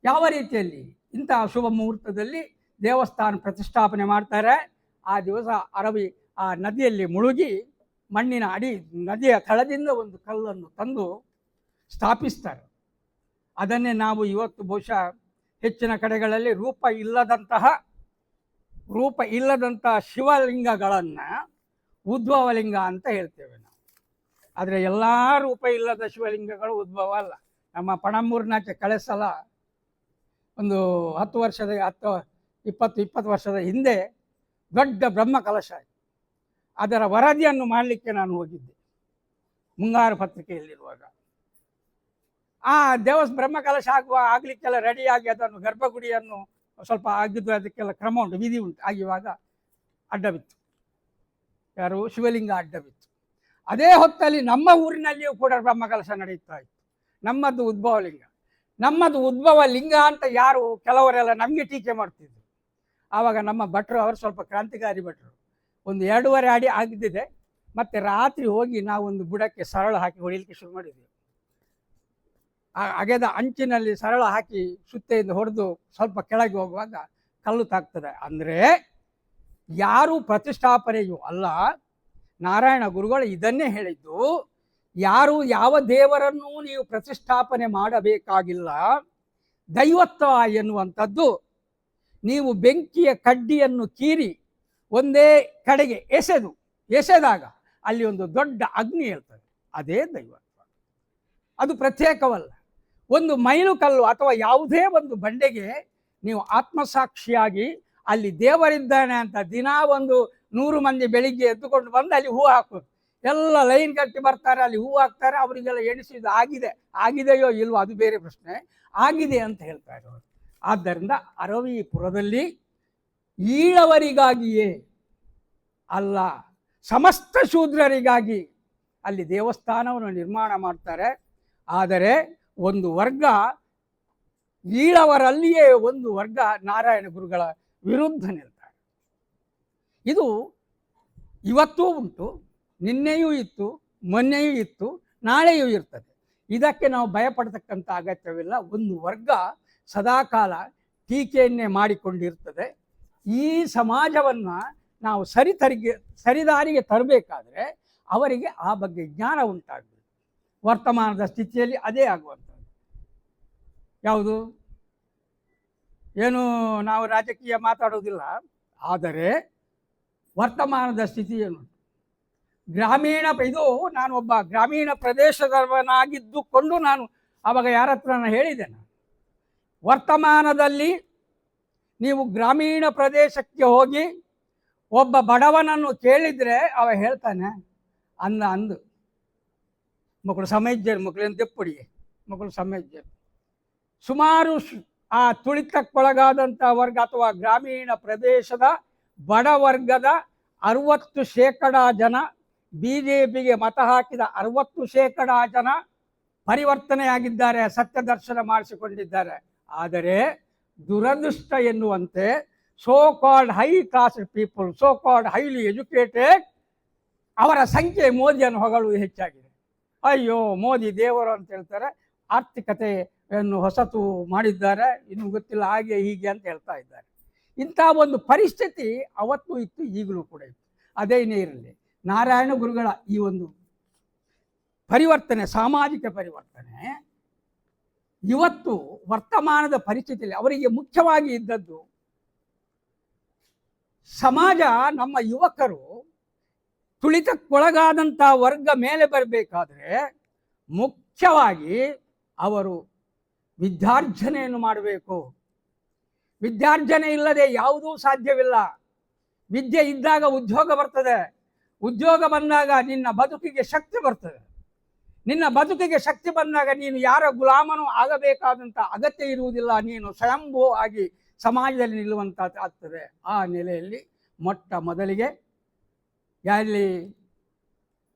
ಯಾವ ರೀತಿಯಲ್ಲಿ? ಇಂತಹ ಶುಭ ಮುಹೂರ್ತದಲ್ಲಿ ದೇವಸ್ಥಾನ ಪ್ರತಿಷ್ಠಾಪನೆ ಮಾಡ್ತಾರೆ. ಆ ದಿವಸ ಅರವಿ ಆ ನದಿಯಲ್ಲಿ ಮುಳುಗಿ ಮಣ್ಣಿನ ನದಿಯ ತಳದಿಂದ ಒಂದು ಕಲ್ಲನ್ನು ತಂದು ಸ್ಥಾಪಿಸ್ತಾರೆ. ಅದನ್ನೇ ನಾವು ಇವತ್ತು ಬಹುಶಃ ಹೆಚ್ಚಿನ ಕಡೆಗಳಲ್ಲಿ ರೂಪ ಇಲ್ಲದಂತಹ ಶಿವಲಿಂಗಗಳನ್ನು ಉದ್ಭವಲಿಂಗ ಅಂತ ಹೇಳ್ತೇವೆ ನಾವು. ಆದರೆ ಎಲ್ಲ ರೂಪ ಇಲ್ಲದ ಶಿವಲಿಂಗಗಳು ಉದ್ಭವ ಅಲ್ಲ. ನಮ್ಮ ಪಣಂಬೂರಿನಾಚೆ ಕಳೆದ ಸಲ ಒಂದು 20 ವರ್ಷದ ಹಿಂದೆ ದೊಡ್ಡ ಬ್ರಹ್ಮ ಕಲಶ ಆಯಿತು. ಅದರ ವರದಿಯನ್ನು ಮಾಡಲಿಕ್ಕೆ ನಾನು ಹೋಗಿದ್ದೆ ಮುಂಗಾರು ಪತ್ರಿಕೆಯಲ್ಲಿರುವಾಗ. ಆ ಬ್ರಹ್ಮ ಕಲಶ ಆಗಲಿಕ್ಕೆಲ್ಲ ರೆಡಿಯಾಗಿ ಅದನ್ನು ಗರ್ಭಗುಡಿಯನ್ನು ಸ್ವಲ್ಪ ಆಗಿದ್ದು ಅದಕ್ಕೆಲ್ಲ ಕ್ರಮ ಉಂಟು, ವಿಧಿ ಉಂಟು. ಆಗಿವಾಗ ಅಡ್ಡ ಬಿತ್ತು, ಯಾರು ಶಿವಲಿಂಗ ಅಡ್ಡ ಬಿತ್ತು. ಅದೇ ಹೊತ್ತಲ್ಲಿ ನಮ್ಮ ಊರಿನಲ್ಲಿಯೂ ಕೂಡ ಬ್ರಹ್ಮ ಕಲಶ ನಡೀತಾ ಇತ್ತು. ನಮ್ಮದು ಉದ್ಭವ ಲಿಂಗ ಅಂತ ಯಾರು ಕೆಲವರೆಲ್ಲ ನಮಗೆ ಟೀಕೆ ಮಾಡ್ತಿದ್ರು. ಆವಾಗ ನಮ್ಮ ಭಟ್ರು ಅವರು ಸ್ವಲ್ಪ ಕ್ರಾಂತಿಕಾರಿ ಭಟ್ರು, ಒಂದು 2.5 ಅಡಿ ಆಗಿದ್ದಿದೆ. ಮತ್ತು ರಾತ್ರಿ ಹೋಗಿ ನಾವು ಒಂದು ಬುಡಕ್ಕೆ ಸರಳ ಹಾಕಿ ಹೊಡಿಲಿಕ್ಕೆ ಶುರು ಮಾಡಿದ್ವಿ. ಅಗೆದ ಅಂಚಿನಲ್ಲಿ ಸರಳ ಹಾಕಿ ಸುತ್ತೆಯಿಂದ ಹೊಡೆದು ಸ್ವಲ್ಪ ಕೆಳಗೆ ಹೋಗುವಾಗ ಕಲ್ಲು ತಾಗ್ತದೆ. ಅಂದರೆ ಯಾರು ಪ್ರತಿಷ್ಠಾಪನೆಯೂ ಅಲ್ಲ. ನಾರಾಯಣ ಗುರುಗಳು ಇದನ್ನೇ ಹೇಳಿದ್ದು, ಯಾರು ಯಾವ ದೇವರನ್ನೂ ನೀವು ಪ್ರತಿಷ್ಠಾಪನೆ ಮಾಡಬೇಕಾಗಿಲ್ಲ. ದೈವತ್ವ ಎನ್ನುವಂಥದ್ದು ನೀವು ಬೆಂಕಿಯ ಕಡ್ಡಿಯನ್ನು ಕೀರಿ ಒಂದೇ ಕಡೆಗೆ ಎಸೆದಾಗ ಅಲ್ಲಿ ಒಂದು ದೊಡ್ಡ ಅಗ್ನಿ ಹೇಳ್ತದೆ, ಅದೇ ದೈವತ್ವ. ಅದು ಪ್ರತ್ಯೇಕವಲ್ಲ. ಒಂದು ಮೈಲುಕಲ್ಲು ಅಥವಾ ಯಾವುದೇ ಒಂದು ಬಂಡೆಗೆ ನೀವು ಆತ್ಮಸಾಕ್ಷಿಯಾಗಿ ಅಲ್ಲಿ ದೇವರಿದ್ದಾನೆ ಅಂತ ದಿನಾ ಒಂದು 100 ಮಂದಿ ಬೆಳಿಗ್ಗೆ ಎದ್ದುಕೊಂಡು ಬಂದು ಅಲ್ಲಿ ಹೂ ಹಾಕೋದು. ಎಲ್ಲ ಲೈನ್ ಕಟ್ಟಿ ಬರ್ತಾರೆ, ಅಲ್ಲಿ ಹೂ ಹಾಕ್ತಾರೆ. ಅವರಿಗೆಲ್ಲ ಎಣಿಸಿದ್ದು ಆಗಿದೆಯೋ ಇಲ್ವೋ ಅದು ಬೇರೆ ಪ್ರಶ್ನೆ, ಆಗಿದೆ ಅಂತ ಹೇಳ್ತಾರೆ ಅವರು. ಆದ್ದರಿಂದ ಅರವೀಪುರದಲ್ಲಿ ಈಳವರಿಗಾಗಿಯೇ ಅಲ್ಲ, ಸಮಸ್ತ ಶೂದ್ರರಿಗಾಗಿ ಅಲ್ಲಿ ದೇವಸ್ಥಾನವನ್ನು ನಿರ್ಮಾಣ ಮಾಡ್ತಾರೆ. ಆದರೆ ಒಂದು ವರ್ಗ, ಈಳವರಲ್ಲಿಯೇ ಒಂದು ವರ್ಗ ನಾರಾಯಣ ಗುರುಗಳ ವಿರುದ್ಧ ನಿಲ್ತಾರೆ. ಇದು ಇವತ್ತೂ ಉಂಟು, ನಿನ್ನೆಯೂ ಇತ್ತು, ಮೊನ್ನೆಯೂ ಇತ್ತು, ನಾಳೆಯೂ ಇರ್ತದೆ. ಇದಕ್ಕೆ ನಾವು ಭಯಪಡ್ತಕ್ಕಂಥ ಅಗತ್ಯವಿಲ್ಲ. ಒಂದು ವರ್ಗ ಸದಾಕಾಲ ಟೀಕೆಯನ್ನೇ ಮಾಡಿಕೊಂಡಿರ್ತದೆ. ಈ ಸಮಾಜವನ್ನು ನಾವು ಸರಿದಾರಿಗೆ ತರಬೇಕಾದ್ರೆ ಅವರಿಗೆ ಆ ಬಗ್ಗೆ ಜ್ಞಾನ ಉಂಟಾಗಬೇಕು. ವರ್ತಮಾನದ ಸ್ಥಿತಿಯಲ್ಲಿ ಅದೇ ಆಗುವಂಥದ್ದು. ಯಾವುದು ಏನು ನಾವು ರಾಜಕೀಯ ಮಾತಾಡೋದಿಲ್ಲ, ಆದರೆ ವರ್ತಮಾನದ ಸ್ಥಿತಿ ಏನು, ಇದು ನಾನು ಒಬ್ಬ ಗ್ರಾಮೀಣ ಪ್ರದೇಶದವನಾಗಿದ್ದುಕೊಂಡು ನಾನು ಆವಾಗ ಯಾರ ಹತ್ರ ನಾನು ಹೇಳಿದೆ, ವರ್ತಮಾನದಲ್ಲಿ ನೀವು ಗ್ರಾಮೀಣ ಪ್ರದೇಶಕ್ಕೆ ಹೋಗಿ ಒಬ್ಬ ಬಡವನನ್ನು ಕೇಳಿದರೆ ಅವ ಹೇಳ್ತಾನೆ, ಅಂದು ಮಕ್ಕಳು ಸಮಯಜ್ಜರು, ಮಕ್ಕಳೇನು ತೆಪ್ಪುಡಿಗೆ ಮಕ್ಕಳು ಸಮಯಜ್ಜರು. ಸುಮಾರು ಆ ತುಳಿತಕ್ಕೊಳಗಾದಂಥ ವರ್ಗ ಅಥವಾ ಗ್ರಾಮೀಣ ಪ್ರದೇಶದ ಬಡವರ್ಗದ 60% ಜನ, BJPಗೆ ಮತ ಹಾಕಿದ 60% ಜನ ಪರಿವರ್ತನೆಯಾಗಿದ್ದಾರೆ, ಸತ್ಯ ದರ್ಶನ ಮಾಡಿಸಿಕೊಂಡಿದ್ದಾರೆ. ಆದರೆ ದುರದೃಷ್ಟ ಎನ್ನುವಂತೆ so called high class people, so called highly educated, ಅವರ ಸಂಖ್ಯೆ ಮೋದಿಯನ್ನು ಹೊಗಳುವುದು ಹೆಚ್ಚಾಗಿದೆ. ಅಯ್ಯೋ ಮೋದಿ ದೇವರು ಅಂತ ಹೇಳ್ತಾರೆ, ಆರ್ಥಿಕತೆಯನ್ನು ಹೊಸತು ಮಾಡಿದ್ದಾರೆ, ಇನ್ನು ಗೊತ್ತಿಲ್ಲ ಹಾಗೆ ಹೀಗೆ ಅಂತ ಹೇಳ್ತಾ ಇದ್ದಾರೆ. ಇಂಥ ಒಂದು ಪರಿಸ್ಥಿತಿ ಅವತ್ತು ಇತ್ತು, ಈಗಲೂ ಕೂಡ ಇತ್ತು. ಅದೇನೇ ಇರಲಿ, ನಾರಾಯಣ ಗುರುಗಳ ಈ ಒಂದು ಪರಿವರ್ತನೆ, ಸಾಮಾಜಿಕ ಪರಿವರ್ತನೆ ಇವತ್ತು ವರ್ತಮಾನದ ಪರಿಸ್ಥಿತಿಯಲ್ಲಿ ಅವರಿಗೆ ಮುಖ್ಯವಾಗಿ ಇದ್ದದ್ದು, ಸಮಾಜ ನಮ್ಮ ಯುವಕರು ತುಳಿತಕ್ಕೊಳಗಾದಂಥ ವರ್ಗ ಮೇಲೆ ಬರಬೇಕಾದ್ರೆ ಮುಖ್ಯವಾಗಿ ಅವರು ವಿದ್ಯಾರ್ಜನೆಯನ್ನು ಮಾಡಬೇಕು. ವಿದ್ಯಾರ್ಜನೆ ಇಲ್ಲದೆ ಯಾವುದೂ ಸಾಧ್ಯವಿಲ್ಲ. ವಿದ್ಯೆ ಇದ್ದಾಗ ಉದ್ಯೋಗ ಬರ್ತದೆ, ಉದ್ಯೋಗ ಬಂದಾಗ ನಿನ್ನ ಬದುಕಿಗೆ ಶಕ್ತಿ ಬರ್ತದೆ. ನಿನ್ನ ಬದುಕಿಗೆ ಶಕ್ತಿ ಬಂದಾಗ ನೀನು ಯಾರ ಗುಲಾಮನೂ ಆಗಬೇಕಾದಂಥ ಅಗತ್ಯ ಇರುವುದಿಲ್ಲ, ನೀನು ಸ್ವಯಂಭೂ ಆಗಿ ಸಮಾಜದಲ್ಲಿ ನಿಲ್ಲುವಂಥ ಆಗ್ತದೆ. ಆ ನೆಲೆಯಲ್ಲಿ ಮೊಟ್ಟ ಮೊದಲಿಗೆ ಎಲ್ಲಿ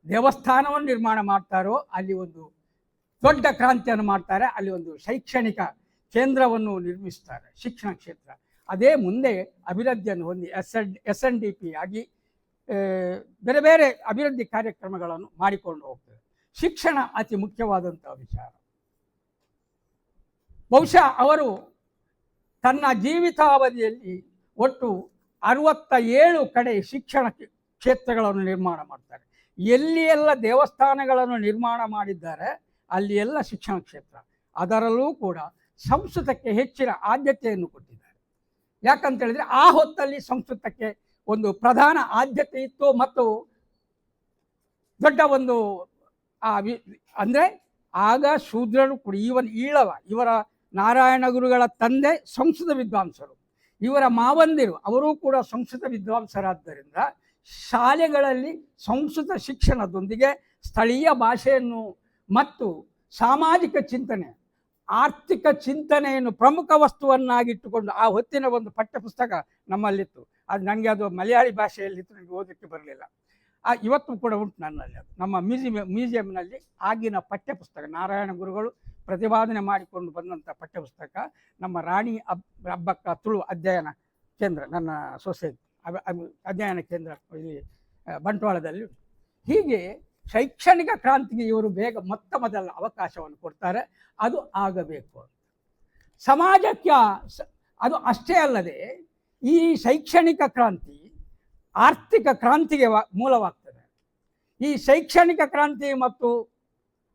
ದೇವಸ್ಥಾನವನ್ನು ನಿರ್ಮಾಣ ಮಾಡ್ತಾರೋ ಅಲ್ಲಿ ಒಂದು ದೊಡ್ಡ ಕ್ರಾಂತಿಯನ್ನು ಮಾಡ್ತಾರೆ, ಅಲ್ಲಿ ಒಂದು ಶೈಕ್ಷಣಿಕ ಕೇಂದ್ರವನ್ನು ನಿರ್ಮಿಸ್ತಾರೆ, ಶಿಕ್ಷಣ ಕ್ಷೇತ್ರ. ಅದೇ ಮುಂದೆ ಅಭಿವೃದ್ಧಿಯನ್ನು ಹೊಂದಿ SNDP ಆಗಿ ಬೇರೆ ಬೇರೆ ಅಭಿವೃದ್ಧಿ ಕಾರ್ಯಕ್ರಮಗಳನ್ನು ಮಾಡಿಕೊಂಡು ಹೋಗ್ತದೆ. ಶಿಕ್ಷಣ ಅತಿ ಮುಖ್ಯವಾದಂಥ ವಿಚಾರ. ಬಹುಶಃ ಅವರು ತನ್ನ ಜೀವಿತಾವಧಿಯಲ್ಲಿ ಒಟ್ಟು 67 ಕಡೆ ಶಿಕ್ಷಣ ಕ್ಷೇತ್ರಗಳನ್ನು ನಿರ್ಮಾಣ ಮಾಡ್ತಾರೆ. ಎಲ್ಲಿ ಎಲ್ಲ ದೇವಸ್ಥಾನಗಳನ್ನು ನಿರ್ಮಾಣ ಮಾಡಿದ್ದಾರೆ ಅಲ್ಲಿ ಎಲ್ಲ ಶಿಕ್ಷಣ ಕ್ಷೇತ್ರ. ಅದರಲ್ಲೂ ಕೂಡ ಸಂಸ್ಕೃತಕ್ಕೆ ಹೆಚ್ಚಿನ ಆದ್ಯತೆಯನ್ನು ಕೊಟ್ಟಿದ್ದಾರೆ. ಯಾಕಂತೇಳಿದರೆ ಆ ಹೊತ್ತಲ್ಲಿ ಸಂಸ್ಕೃತಕ್ಕೆ ಒಂದು ಪ್ರಧಾನ ಆದ್ಯತೆ ಇತ್ತು. ಮತ್ತು ದೊಡ್ಡ ಒಂದು ಅಂದರೆ ಆಗ ಶೂದ್ರರು ಕೂಡ ಇವರ ನಾರಾಯಣ ಗುರುಗಳ ತಂದೆ ಸಂಸ್ಕೃತ ವಿದ್ವಾಂಸರು, ಇವರ ಮಾವಂದಿರು ಅವರು ಕೂಡ ಸಂಸ್ಕೃತ ವಿದ್ವಾಂಸರಾದ್ದರಿಂದ ಶಾಲೆಗಳಲ್ಲಿ ಸಂಸ್ಕೃತ ಶಿಕ್ಷಣದೊಂದಿಗೆ ಸ್ಥಳೀಯ ಭಾಷೆಯನ್ನು ಮತ್ತು ಸಾಮಾಜಿಕ ಚಿಂತನೆ, ಆರ್ಥಿಕ ಚಿಂತನೆಯನ್ನು ಪ್ರಮುಖ ವಸ್ತುವನ್ನಾಗಿಟ್ಟುಕೊಂಡು ಆ ಹೊತ್ತಿನ ಒಂದು ಪಠ್ಯಪುಸ್ತಕ ನಮ್ಮಲ್ಲಿತ್ತು. ಅದು ನನಗೆ ಅದು ಮಲಯಾಳಿ ಭಾಷೆಯಲ್ಲಿತ್ತು, ನನಗೆ ಓದಕ್ಕೆ ಬರಲಿಲ್ಲ. ಇವತ್ತು ಕೂಡ ಉಂಟು ನನ್ನಲ್ಲಿ. ಅದು ನಮ್ಮ ಮ್ಯೂಸಿಯಂನಲ್ಲಿ ಆಗಿನ ಪಠ್ಯಪುಸ್ತಕ, ನಾರಾಯಣ ಗುರುಗಳು ಪ್ರತಿಪಾದನೆ ಮಾಡಿಕೊಂಡು ಬಂದಂಥ ಪಠ್ಯಪುಸ್ತಕ ನಮ್ಮ ರಾಣಿ ಅಬ್ಬಕ್ಕ ತುಳು ಅಧ್ಯಯನ ಕೇಂದ್ರ, ನನ್ನ ಸೊಸೈಟಿ ಅಧ್ಯಯನ ಕೇಂದ್ರ ಇಲ್ಲಿ ಬಂಟ್ವಾಳದಲ್ಲಿ. ಹೀಗೆ ಶೈಕ್ಷಣಿಕ ಕ್ರಾಂತಿಗೆ ಇವರು ಮೊದಲ ಅವಕಾಶವನ್ನು ಕೊಡ್ತಾರೆ. ಅದು ಆಗಬೇಕು. ಸಮಾಜಕ್ಕೆ ಅದು ಅಷ್ಟೇ ಅಲ್ಲದೆ ಈ ಶೈಕ್ಷಣಿಕ ಕ್ರಾಂತಿ ಆರ್ಥಿಕ ಕ್ರಾಂತಿಗೆ ಮೂಲವಾಗ್ತದೆ. ಈ ಶೈಕ್ಷಣಿಕ ಕ್ರಾಂತಿ ಮತ್ತು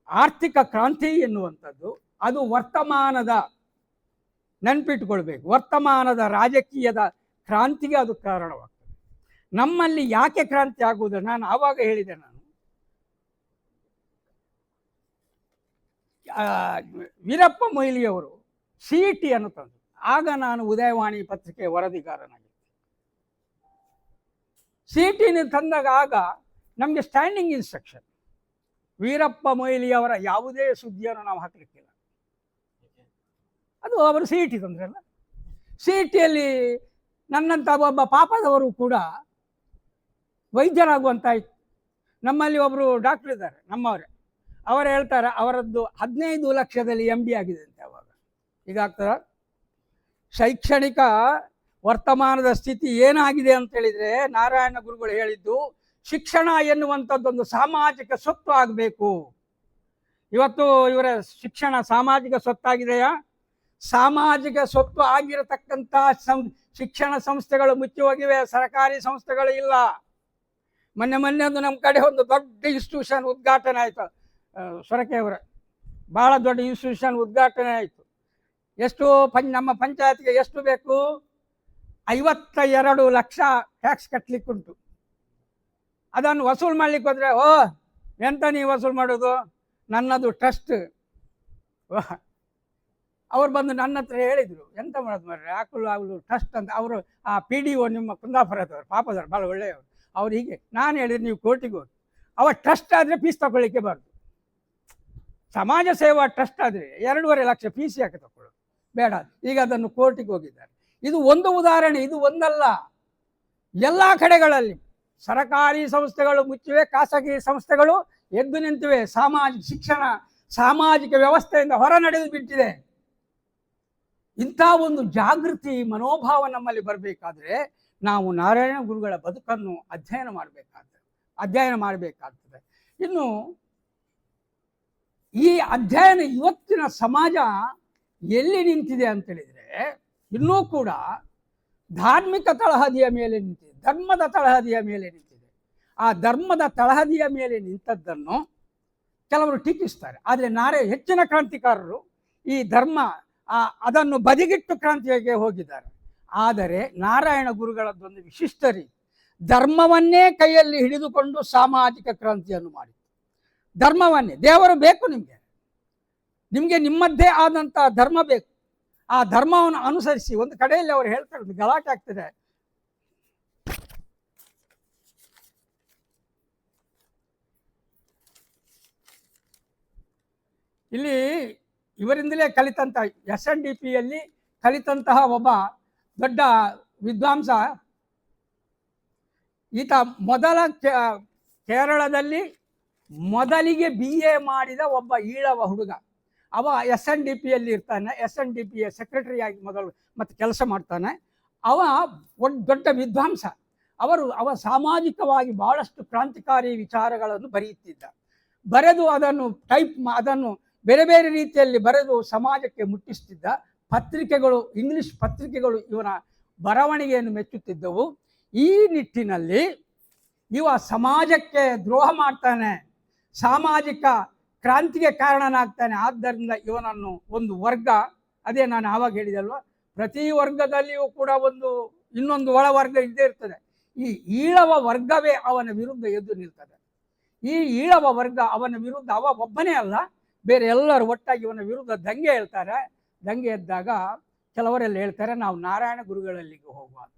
ಆರ್ಥಿಕ ಕ್ರಾಂತಿ ಎನ್ನುವಂಥದ್ದು ಅದು ವರ್ತಮಾನದ, ನೆನಪಿಟ್ಟುಕೊಳ್ಬೇಕು, ವರ್ತಮಾನದ ರಾಜಕೀಯದ ಕ್ರಾಂತಿಗೆ ಅದು ಕಾರಣವಾಗ್ತದೆ. ನಮ್ಮಲ್ಲಿ ಯಾಕೆ ಕ್ರಾಂತಿ ಆಗುವುದು, ನಾನು ಆವಾಗ ಹೇಳಿದೆ, ನಾನು ವೀರಪ್ಪ ಮೊಯ್ಲಿಯವರು CET ಅನ್ನು ತಂದರು. ಆಗ ನಾನು ಉದಯವಾಣಿ ಪತ್ರಿಕೆ ವರದಿಗಾರನಾಗಿದ್ದೆ. CET ತಂದಾಗ ಆಗ ನಮಗೆ ಸ್ಟ್ಯಾಂಡಿಂಗ್ ಇನ್ಸ್ಟ್ರಕ್ಷನ್, ವೀರಪ್ಪ ಮೊಯ್ಲಿಯವರ ಯಾವುದೇ ಸುದ್ದಿಯನ್ನು ನಾವು ಹಾಕಲಿಕ್ಕಿಲ್ಲ. ಅದು ಅವರು CET ತಂದ್ರಲ್ಲ. CETಯಲ್ಲಿ ನನ್ನಂಥ ಒಬ್ಬ ಪಾಪದವರು ಕೂಡ ವೈದ್ಯರಾಗುವಂತಾಯಿತು. ನಮ್ಮಲ್ಲಿ ಒಬ್ಬರು ಡಾಕ್ಟರ್ ಇದ್ದಾರೆ, ನಮ್ಮವರೇ. ಅವರು ಹೇಳ್ತಾರೆ ಅವರದ್ದು 15 ಲಕ್ಷದಲ್ಲಿ MD ಆಗಿದೆ ಅಂತೆ. ಅವಾಗ ಈಗ ಆಗ್ತದ. ಶೈಕ್ಷಣಿಕ ವರ್ತಮಾನದ ಸ್ಥಿತಿ ಏನಾಗಿದೆ ಅಂತೇಳಿದರೆ, ನಾರಾಯಣ ಗುರುಗಳು ಹೇಳಿದ್ದು ಶಿಕ್ಷಣ ಎನ್ನುವಂಥದ್ದೊಂದು ಸಾಮಾಜಿಕ ಸ್ವತ್ತು ಆಗಬೇಕು. ಇವತ್ತು ಇವರ ಶಿಕ್ಷಣ ಸಾಮಾಜಿಕ ಸ್ವತ್ತಾಗಿದೆಯಾ? ಸಾಮಾಜಿಕ ಸ್ವತ್ತು ಆಗಿರತಕ್ಕಂಥ ಶಿಕ್ಷಣ ಸಂಸ್ಥೆಗಳು ಮುಚ್ಚಿ ಹೋಗಿವೆ, ಸರ್ಕಾರಿ ಸಂಸ್ಥೆಗಳು ಇಲ್ಲ. ಮೊನ್ನೆ ಒಂದು ನಮ್ಮ ಕಡೆ ಒಂದು ದೊಡ್ಡ ಇನ್ಸ್ಟಿಟ್ಯೂಷನ್ ಉದ್ಘಾಟನೆ ಆಯಿತು. ಸೊರಕೆಯವರ ಭಾಳ ದೊಡ್ಡ ಇನ್ಸ್ಟಿಟ್ಯೂಷನ್ ಉದ್ಘಾಟನೆ ಆಯಿತು. ಎಷ್ಟು ನಮ್ಮ ಪಂಚಾಯತ್ಗೆ ಎಷ್ಟು ಬೇಕು? 52 ಲಕ್ಷ ಟ್ಯಾಕ್ಸ್ ಕಟ್ಟಲಿಕ್ಕುಂಟು. ಅದನ್ನು ವಸೂಲು ಮಾಡ್ಲಿಕ್ಕೆ ಹೋದರೆ, ಎಂತ ನೀವು ವಸೂಲು ಮಾಡೋದು? ನನ್ನದು ಟ್ರಸ್ಟ್. ಅವ್ರು ಬಂದು ನನ್ನ ಹತ್ರ ಹೇಳಿದರು, ಎಂತ ಮಾಡೋದು ಮಾರ್ರೆ, ಆಗಲು ಟ್ರಸ್ಟ್ ಅಂತ. ಅವರು ಆ PDO ನಿಮ್ಮ ಕುಂದಾಪುರದವ್ರು, ಪಾಪದವ್ರು, ಭಾಳ ಒಳ್ಳೆಯವರು. ಅವ್ರು ಹೀಗೆ ನಾನು ಹೇಳಿದ್ರೆ ನೀವು ಕೋರ್ಟಿಗೆ ಹೋಗಿ, ಅವ ಟ್ರಸ್ಟ್ ಆದರೆ ಫೀಸ್ ತಗೊಳ್ಳಿಕ್ಕೆ ಬಾರ್ದು. ಸಮಾಜ ಸೇವಾ ಟ್ರಸ್ಟ್ ಆದರೆ 2.5 ಲಕ್ಷ ಫೀಸ್ ಯಾಕೆ ತಗೊಳ್ಳೋದು? ಬೇಡ. ಈಗ ಅದನ್ನು ಕೋರ್ಟಿಗೆ ಹೋಗಿದ್ದಾರೆ. ಇದು ಒಂದು ಉದಾಹರಣೆ, ಇದು ಒಂದಲ್ಲ. ಎಲ್ಲ ಕಡೆಗಳಲ್ಲಿ ಸರಕಾರಿ ಸಂಸ್ಥೆಗಳು ಮುಚ್ಚಿವೆ, ಖಾಸಗಿ ಸಂಸ್ಥೆಗಳು ಎದ್ದು ನಿಂತಿವೆ. ಶಿಕ್ಷಣ ಸಾಮಾಜಿಕ ವ್ಯವಸ್ಥೆಯಿಂದ ಹೊರ ನಡೆದು ಬಿಟ್ಟಿದೆ. ಇಂಥ ಒಂದು ಜಾಗೃತಿ ಮನೋಭಾವ ನಮ್ಮಲ್ಲಿ ಬರಬೇಕಾದ್ರೆ ನಾವು ನಾರಾಯಣ ಗುರುಗಳ ಬದುಕನ್ನು ಅಧ್ಯಯನ ಮಾಡಬೇಕಾಗ್ತದೆ. ಇನ್ನು ಈ ಅಧ್ಯಯನ ಇವತ್ತಿನ ಸಮಾಜ ಎಲ್ಲಿ ನಿಂತಿದೆ ಅಂತೇಳಿದರೆ, ಇನ್ನೂ ಕೂಡ ಧಾರ್ಮಿಕ ತಳಹದಿಯ ಮೇಲೆ ನಿಂತಿದೆ, ಧರ್ಮದ ತಳಹದಿಯ ಮೇಲೆ ನಿಂತಿದೆ. ಆ ಧರ್ಮದ ತಳಹದಿಯ ಮೇಲೆ ನಿಂತದ್ದನ್ನು ಕೆಲವರು ಟೀಕಿಸ್ತಾರೆ. ಆದರೆ ಹೆಚ್ಚಿನ ಕ್ರಾಂತಿಕಾರರು ಈ ಧರ್ಮ ಅದನ್ನು ಬದಿಗಿಟ್ಟು ಕ್ರಾಂತಿಗೆ ಹೋಗಿದ್ದಾರೆ. ಆದರೆ ನಾರಾಯಣ ಗುರುಗಳದ್ದೊಂದು ವಿಶಿಷ್ಟ ರೀತಿ, ಧರ್ಮವನ್ನೇ ಕೈಯಲ್ಲಿ ಹಿಡಿದುಕೊಂಡು ಸಾಮಾಜಿಕ ಕ್ರಾಂತಿಯನ್ನು ಮಾಡಿ, ಧರ್ಮವನ್ನೇ, ದೇವರು ಬೇಕು ನಿಮಗೆ ನಿಮ್ಮದ್ದೇ ಆದಂಥ ಧರ್ಮ ಬೇಕು. ಆ ಧರ್ಮವನ್ನು ಅನುಸರಿಸಿ. ಒಂದು ಕಡೆಯಲ್ಲಿ ಅವರು ಹೇಳ್ತಾರೆ, ಒಂದು ಗಲಾಟೆ ಆಗ್ತದೆ, ಇಲ್ಲಿ ಇವರಿಂದಲೇ ಕಲಿತಂಥ SNDPಯಲ್ಲಿ ಕಲಿತಂತಹ ಒಬ್ಬ ದೊಡ್ಡ ವಿದ್ವಾಂಸ ಈತ ಕೇರಳದಲ್ಲಿ ಮೊದಲಿಗೆ BA ಮಾಡಿದ ಒಬ್ಬ ಈಳವ ಹುಡುಗ. ಅವ SNDPಯಲ್ಲಿ ಇರ್ತಾನೆ, SNDPಯ ಸೆಕ್ರೆಟರಿಯಾಗಿ ಮೊದಲು ಮತ್ತು ಕೆಲಸ ಮಾಡ್ತಾನೆ. ಅವ ದೊಡ್ಡ ವಿದ್ವಾಂಸ. ಅವ ಸಾಮಾಜಿಕವಾಗಿ ಭಾಳಷ್ಟು ಕ್ರಾಂತಿಕಾರಿ ವಿಚಾರಗಳನ್ನು ಬರೆಯುತ್ತಿದ್ದ. ಬರೆದು ಅದನ್ನು ಬೇರೆ ಬೇರೆ ರೀತಿಯಲ್ಲಿ ಬರೆದು ಸಮಾಜಕ್ಕೆ ಮುಟ್ಟಿಸ್ತಿದ್ದ. ಪತ್ರಿಕೆಗಳು, ಇಂಗ್ಲಿಷ್ ಪತ್ರಿಕೆಗಳು ಇವನ ಬರವಣಿಗೆಯನ್ನು ಮೆಚ್ಚುತ್ತಿದ್ದವು. ಈ ನಿಟ್ಟಿನಲ್ಲಿ ಇವ ಸಮಾಜಕ್ಕೆ ದ್ರೋಹ ಮಾಡ್ತಾನೆ, ಸಾಮಾಜಿಕ ಕ್ರಾಂತಿಗೆ ಕಾರಣನಾಗ್ತಾನೆ. ಆದ್ದರಿಂದ ಇವನನ್ನು ಒಂದು ವರ್ಗ, ಅದೇ ನಾನು ಆವಾಗ ಹೇಳಿದಲ್ವ, ಪ್ರತಿ ವರ್ಗದಲ್ಲಿಯೂ ಕೂಡ ಇನ್ನೊಂದು ಒಳವರ್ಗ ಇದ್ದೇ ಇರ್ತದೆ. ಈ ಈಳವ ವರ್ಗವೇ ಅವನ ವಿರುದ್ಧ ಎದ್ದು ನಿಲ್ತದೆ. ಈ ಈಳವ ವರ್ಗ ಅವನ ವಿರುದ್ಧ, ಅವ ಒಬ್ಬನೇ ಅಲ್ಲ, ಬೇರೆ ಎಲ್ಲರೂ ಒಟ್ಟಾಗಿ ಇವನ ವಿರುದ್ಧ ದಂಗೆ ಹೇಳ್ತಾರೆ. ದಂಗೆ ಎದ್ದಾಗ ಕೆಲವರೆಲ್ಲ ಹೇಳ್ತಾರೆ ನಾವು ನಾರಾಯಣ ಗುರುಗಳಲ್ಲಿಗೆ ಹೋಗುವ ಅಂತ.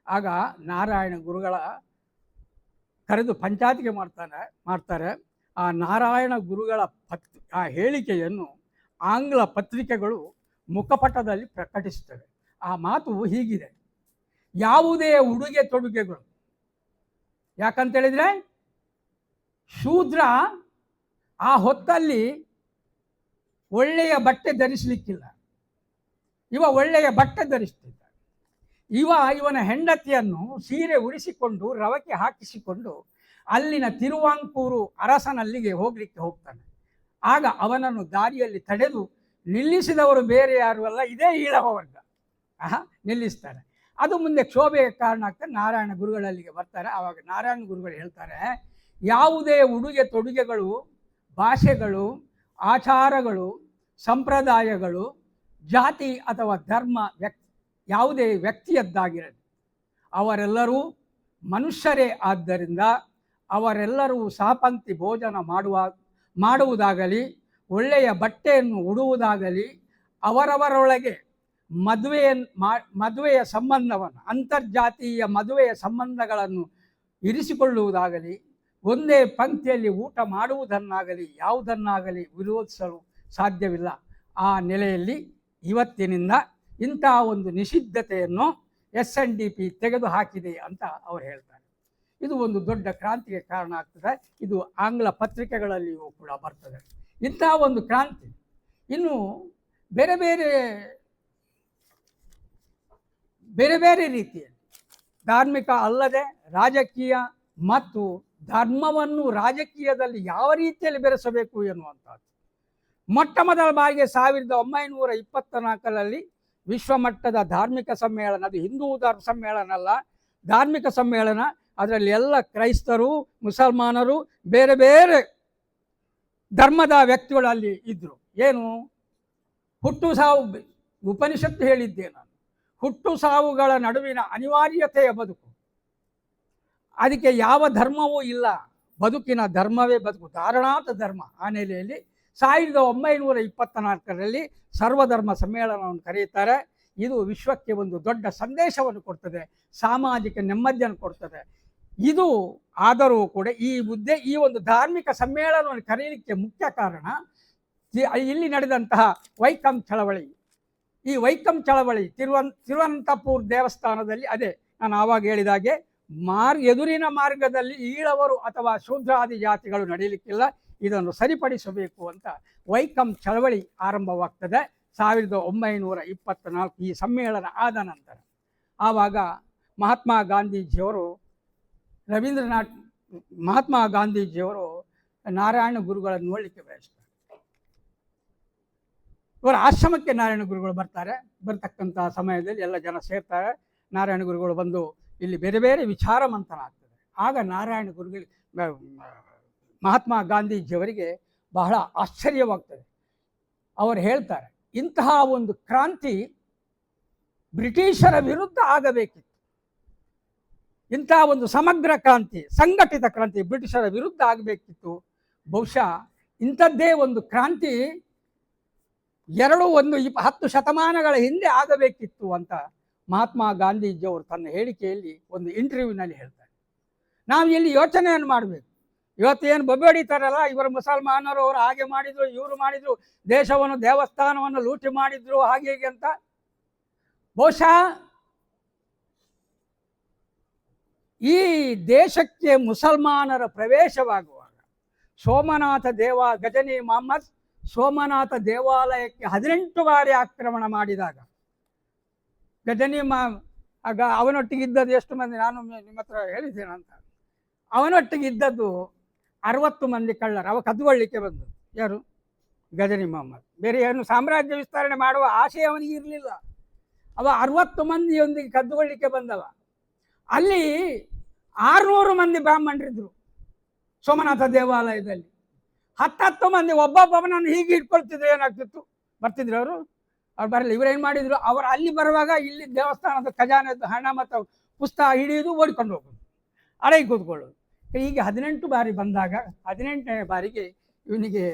ಆಗ ನಾರಾಯಣ ಗುರುಗಳ ಕರೆದು ಪಂಚಾಯತಿಗೆ ಮಾಡ್ತಾರೆ. ಆ ನಾರಾಯಣ ಗುರುಗಳ ಆ ಹೇಳಿಕೆಯನ್ನು ಆಂಗ್ಲ ಪತ್ರಿಕೆಗಳು ಮುಖಪಟದಲ್ಲಿ ಪ್ರಕಟಿಸುತ್ತವೆ. ಆ ಮಾತು ಹೀಗಿದೆ: ಯಾವುದೇ ಉಡುಗೆ ತೊಡುಗೆಗಳು, ಯಾಕಂತೇಳಿದರೆ ಶೂದ್ರ ಆ ಹೊತ್ತಲ್ಲಿ ಒಳ್ಳೆಯ ಬಟ್ಟೆ ಧರಿಸಲಿಕ್ಕಿಲ್ಲ, ಇವ ಒಳ್ಳೆಯ ಬಟ್ಟೆ ಧರಿಸ್ತಿದ್ದ. ಇವನ ಹೆಂಡತಿಯನ್ನು ಸೀರೆ ಉಡಿಸಿಕೊಂಡು ರವಕ್ಕೆ ಹಾಕಿಸಿಕೊಂಡು ಅಲ್ಲಿನ ತಿರುವಾಂಕೂರು ಅರಸನಲ್ಲಿಗೆ ಹೋಗಲಿಕ್ಕೆ ಹೋಗ್ತಾನೆ. ಆಗ ಅವನನ್ನು ದಾರಿಯಲ್ಲಿ ತಡೆದು ನಿಲ್ಲಿಸಿದವರು ಬೇರೆ ಯಾರು ಅಲ್ಲ, ಇದೇ ಈಳವ ವರ್ಗ ನಿಲ್ಲಿಸ್ತಾರೆ. ಅದು ಮುಂದೆ ಕ್ಷೋಭೆಗೆ ಕಾರಣ ಆಗ್ತದೆ. ನಾರಾಯಣ ಗುರುಗಳಲ್ಲಿಗೆ ಬರ್ತಾರೆ. ಆವಾಗ ನಾರಾಯಣ ಗುರುಗಳು ಹೇಳ್ತಾರೆ, ಯಾವುದೇ ಉಡುಗೆ ತೊಡುಗೆಗಳು, ಭಾಷೆಗಳು, ಆಚಾರಗಳು, ಸಂಪ್ರದಾಯಗಳು, ಜಾತಿ ಅಥವಾ ಧರ್ಮ ಯಾವುದೇ ವ್ಯಕ್ತಿಯದ್ದಾಗಿರಲಿ, ಅವರೆಲ್ಲರೂ ಮನುಷ್ಯರೇ. ಆದ್ದರಿಂದ ಅವರೆಲ್ಲರೂ ಸಹಪಂಕ್ತಿ ಭೋಜನ ಮಾಡುವುದಾಗಲಿ, ಒಳ್ಳೆಯ ಬಟ್ಟೆಯನ್ನು ಉಡುವುದಾಗಲಿ, ಅವರವರೊಳಗೆ ಮದುವೆಯ ಸಂಬಂಧವನ್ನು, ಅಂತರ್ಜಾತೀಯ ಮದುವೆಯ ಸಂಬಂಧಗಳನ್ನು ಇರಿಸಿಕೊಳ್ಳುವುದಾಗಲಿ, ಒಂದೇ ಪಂಕ್ತಿಯಲ್ಲಿ ಊಟ ಮಾಡುವುದನ್ನಾಗಲಿ ಯಾವುದನ್ನಾಗಲಿ ವಿರೋಧಿಸಲು ಸಾಧ್ಯವಿಲ್ಲ. ಆ ನೆಲೆಯಲ್ಲಿ ಇವತ್ತಿನಿಂದ ಇಂಥ ಒಂದು ನಿಷಿದ್ಧತೆಯನ್ನು SNDP ತೆಗೆದು ಹಾಕಿದೆ ಅಂತ ಅವರು ಹೇಳ್ತಾರೆ. ಇದು ಒಂದು ದೊಡ್ಡ ಕ್ರಾಂತಿಗೆ ಕಾರಣ ಆಗ್ತದೆ. ಇದು ಆಂಗ್ಲ ಪತ್ರಿಕೆಗಳಲ್ಲಿಯೂ ಕೂಡ ಬರ್ತದೆ. ಇಂಥ ಒಂದು ಕ್ರಾಂತಿ ಇನ್ನು ಬೇರೆ ಬೇರೆ ರೀತಿಯಲ್ಲಿ ಧಾರ್ಮಿಕ ಅಲ್ಲದೆ ರಾಜಕೀಯ ಮತ್ತು ಧರ್ಮವನ್ನು ರಾಜಕೀಯದಲ್ಲಿ ಯಾವ ರೀತಿಯಲ್ಲಿ ಬೆರೆಸಬೇಕು ಎನ್ನುವಂಥದ್ದು ಮೊಟ್ಟ ಮೊದಲ ಬಾರಿಗೆ 1924ರಲ್ಲಿ ವಿಶ್ವಮಟ್ಟದ ಧಾರ್ಮಿಕ ಸಮ್ಮೇಳನ, ಅದು ಹಿಂದೂ ಧರ್ಮ ಸಮ್ಮೇಳನ ಅಲ್ಲ, ಧಾರ್ಮಿಕ ಸಮ್ಮೇಳನ. ಅದರಲ್ಲಿ ಎಲ್ಲ ಕ್ರೈಸ್ತರು, ಮುಸಲ್ಮಾನರು, ಬೇರೆ ಬೇರೆ ಧರ್ಮದ ವ್ಯಕ್ತಿಗಳು ಅಲ್ಲಿ ಇದ್ದರು. ಏನು ಹುಟ್ಟು ಸಾವು, ಉಪನಿಷತ್ತು ಹೇಳಿದ್ದೆ ನಾನು, ಹುಟ್ಟು ಸಾವುಗಳ ನಡುವಿನ ಅನಿವಾರ್ಯತೆಯ ಬದುಕು, ಅದಕ್ಕೆ ಯಾವ ಧರ್ಮವೂ ಇಲ್ಲ, ಬದುಕಿನ ಧರ್ಮವೇ ಬದುಕು, ಧಾರಣಾತ ಧರ್ಮ. ಆ ನೆಲೆಯಲ್ಲಿ 1924ರಲ್ಲಿ ಸರ್ವಧರ್ಮ ಸಮ್ಮೇಳನವನ್ನು ಕರೆಯುತ್ತಾರೆ. ಇದು ವಿಶ್ವಕ್ಕೆ ಒಂದು ದೊಡ್ಡ ಸಂದೇಶವನ್ನು ಕೊಡ್ತದೆ, ಸಾಮಾಜಿಕ ನೆಮ್ಮದಿಯನ್ನು ಕೊಡ್ತದೆ. ಇದು ಆದರೂ ಕೂಡ ಈ ಒಂದು ಧಾರ್ಮಿಕ ಸಮ್ಮೇಳನವನ್ನು ಕರೆಯಲಿಕ್ಕೆ ಮುಖ್ಯ ಕಾರಣ ಇಲ್ಲಿ ನಡೆದಂತಹ ವೈಕಂ ಚಳವಳಿ. ಈ ವೈಕಂ ಚಳವಳಿ ತಿರುವನಂತಪುರ ದೇವಸ್ಥಾನದಲ್ಲಿ, ಅದೇ ನಾನು ಆವಾಗ ಹೇಳಿದಾಗೆ ಎದುರಿನ ಮಾರ್ಗದಲ್ಲಿ ಈಳವರು ಅಥವಾ ಶೂದ್ರಾದಿ ಜಾತಿಗಳು ನಡೆಯಲಿಕ್ಕಿಲ್ಲ, ಇದನ್ನು ಸರಿಪಡಿಸಬೇಕು ಅಂತ ವೈಕಂ ಚಳವಳಿ ಆರಂಭವಾಗ್ತದೆ 1924. ಈ ಸಮ್ಮೇಳನ ಆದ ನಂತರ ಆವಾಗ ಮಹಾತ್ಮ ಗಾಂಧೀಜಿಯವರು ನಾರಾಯಣ ಗುರುಗಳನ್ನು ನೋಡಲಿಕ್ಕೆ ಬಯಸ್ತಾರೆ. ಇವರ ಆಶ್ರಮಕ್ಕೆ ನಾರಾಯಣ ಗುರುಗಳು ಬರ್ತಕ್ಕಂಥ ಸಮಯದಲ್ಲಿ ಎಲ್ಲ ಜನ ಸೇರ್ತಾರೆ. ನಾರಾಯಣ ಗುರುಗಳು ಬಂದು ಇಲ್ಲಿ ಬೇರೆ ಬೇರೆ ವಿಚಾರ ಮಂಥನ ಆಗ್ತದೆ. ಆಗ ನಾರಾಯಣ ಗುರುಗಳಿಗೆ, ಮಹಾತ್ಮ ಗಾಂಧೀಜಿಯವರಿಗೆ ಬಹಳ ಆಶ್ಚರ್ಯವಾಗ್ತದೆ. ಅವರು ಹೇಳ್ತಾರೆ, ಇಂತಹ ಒಂದು ಕ್ರಾಂತಿ ಬ್ರಿಟಿಷರ ವಿರುದ್ಧ ಆಗಬೇಕಿತ್ತು. ಇಂತಹ ಒಂದು ಸಮಗ್ರ ಕ್ರಾಂತಿ, ಸಂಘಟಿತ ಕ್ರಾಂತಿ ಬ್ರಿಟಿಷರ ವಿರುದ್ಧ ಆಗಬೇಕಿತ್ತು. ಬಹುಶಃ ಇಂಥದ್ದೇ ಒಂದು ಕ್ರಾಂತಿ 10 ಶತಮಾನಗಳ ಹಿಂದೆ ಆಗಬೇಕಿತ್ತು ಅಂತ ಮಹಾತ್ಮ ಗಾಂಧೀಜಿಯವರು ತನ್ನ ಹೇಳಿಕೆಯಲ್ಲಿ ಒಂದು ಇಂಟರ್ವ್ಯೂನಲ್ಲಿ ಹೇಳ್ತಾರೆ. ನಾವು ಇಲ್ಲಿ ಯೋಚನೆಯನ್ನು ಮಾಡಬೇಕು. ಇವತ್ತೇನು ಬೊಬ್ಬೆ ಹೊಡಿತಾರಲ್ಲ, ಇವರು ಮುಸಲ್ಮಾನರು, ಅವರು ಹಾಗೆ ಮಾಡಿದ್ರು, ಇವರು ಮಾಡಿದ್ರು, ದೇಶವನ್ನು ದೇವಸ್ಥಾನವನ್ನು ಲೂಟಿ ಮಾಡಿದ್ರು, ಹಾಗೆ ಹೀಗೆ ಅಂತ. ಬಹುಶಃ ಈ ದೇಶಕ್ಕೆ ಮುಸಲ್ಮಾನರ ಪ್ರವೇಶವಾಗುವಾಗ ಗಜನಿ ಮೊಹಮ್ಮದ್ ಸೋಮನಾಥ ದೇವಾಲಯಕ್ಕೆ 18 ಬಾರಿ ಆಕ್ರಮಣ ಮಾಡಿದಾಗ ಅವನೊಟ್ಟಿಗಿದ್ದದ್ದು ಎಷ್ಟು ಮಂದಿ, ನಾನು ನಿಮ್ಮ ಹತ್ರ ಹೇಳಿದ್ದೇನಂತ, ಅವನೊಟ್ಟಿಗಿದ್ದದ್ದು 60 ಮಂದಿ ಕಳ್ಳರು. ಅವ ಕದ್ದುಕೊಳ್ಳಿಕ್ಕೆ ಬಂದು ಯಾರು, ಗಜನಿ ಮೊಹಮ್ಮದ್. ಬೇರೆ ಏನು ಸಾಮ್ರಾಜ್ಯ ವಿಸ್ತರಣೆ ಮಾಡುವ ಆಶೆ ಅವನಿಗೆ ಇರಲಿಲ್ಲ. ಅವ 60 ಮಂದಿಯೊಂದಿಗೆ ಕದ್ದುಕೊಳ್ಳಿಕ್ಕೆ ಬಂದವ. ಅಲ್ಲಿ 600 ಮಂದಿ ಬ್ರಾಹ್ಮಣರಿದ್ರು ಸೋಮನಾಥ ದೇವಾಲಯದಲ್ಲಿ. 10 ಮಂದಿ ಒಬ್ಬೊಬ್ಬನನ್ನು ಹೀಗೆ ಇಟ್ಕೊಳ್ತಿದ್ರು. ಏನಾಗ್ತಿತ್ತು, ಬರ್ತಿದ್ರು ಅವ್ರು ಬರಲಿ. ಇವರೇನು ಮಾಡಿದ್ರು, ಅವರು ಅಲ್ಲಿ ಬರುವಾಗ ಇಲ್ಲಿ ದೇವಸ್ಥಾನದ ಖಜಾನೆದ್ದು ಹಣ ಮತ್ತು ಪುಸ್ತಕ ಹಿಡಿಯೋದು, ಓಡಿಕೊಂಡು ಹೋಗೋದು, ಅಡಗಿ ಕೂತ್ಕೊಳ್ಳೋದು. ಹೀಗೆ 18 ಬಾರಿ ಬಂದಾಗ 18ನೇ ಬಾರಿಗೆ ಇವನಿಗೆ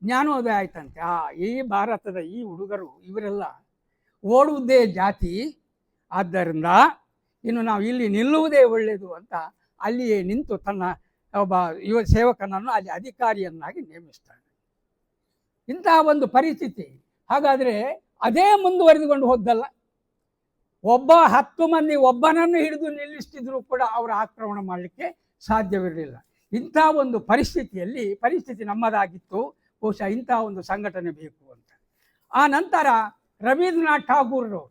ಜ್ಞಾನೋದಯ ಆಯ್ತಂತೆ. ಈ ಭಾರತದ ಈ ಹುಡುಗರು ಇವರೆಲ್ಲ ಓಡುವುದೇ ಜಾತಿ, ಆದ್ದರಿಂದ ಇನ್ನು ನಾವು ಇಲ್ಲಿ ನಿಲ್ಲುವುದೇ ಒಳ್ಳೆಯದು ಅಂತ ಅಲ್ಲಿಯೇ ನಿಂತು ತನ್ನ ಒಬ್ಬ ಯುವ ಸೇವಕನನ್ನು ಅಲ್ಲಿ ಅಧಿಕಾರಿಯನ್ನಾಗಿ ನೇಮಿಸ್ತಾನೆ. ಇಂತಹ ಒಂದು ಪರಿಸ್ಥಿತಿ. ಹಾಗಾದರೆ ಅದೇ ಮುಂದುವರೆದುಕೊಂಡು ಹೋದ್ದಲ್ಲ. 10 ಮಂದಿ ಒಬ್ಬನನ್ನು ಹಿಡಿದು ನಿಲ್ಲಿಸ್ತಿದ್ರು ಕೂಡ ಅವರ ಆಕ್ರಮಣ ಮಾಡಲಿಕ್ಕೆ ಸಾಧ್ಯವಿರಲಿಲ್ಲ. ಇಂಥ ಒಂದು ಪರಿಸ್ಥಿತಿ ನಮ್ಮದಾಗಿತ್ತು. ಬಹುಶಃ ಇಂಥ ಒಂದು ಸಂಘಟನೆ ಬೇಕು ಅಂತ. ಆ ನಂತರ ರವೀಂದ್ರನಾಥ್ ಠಾಗೂರರು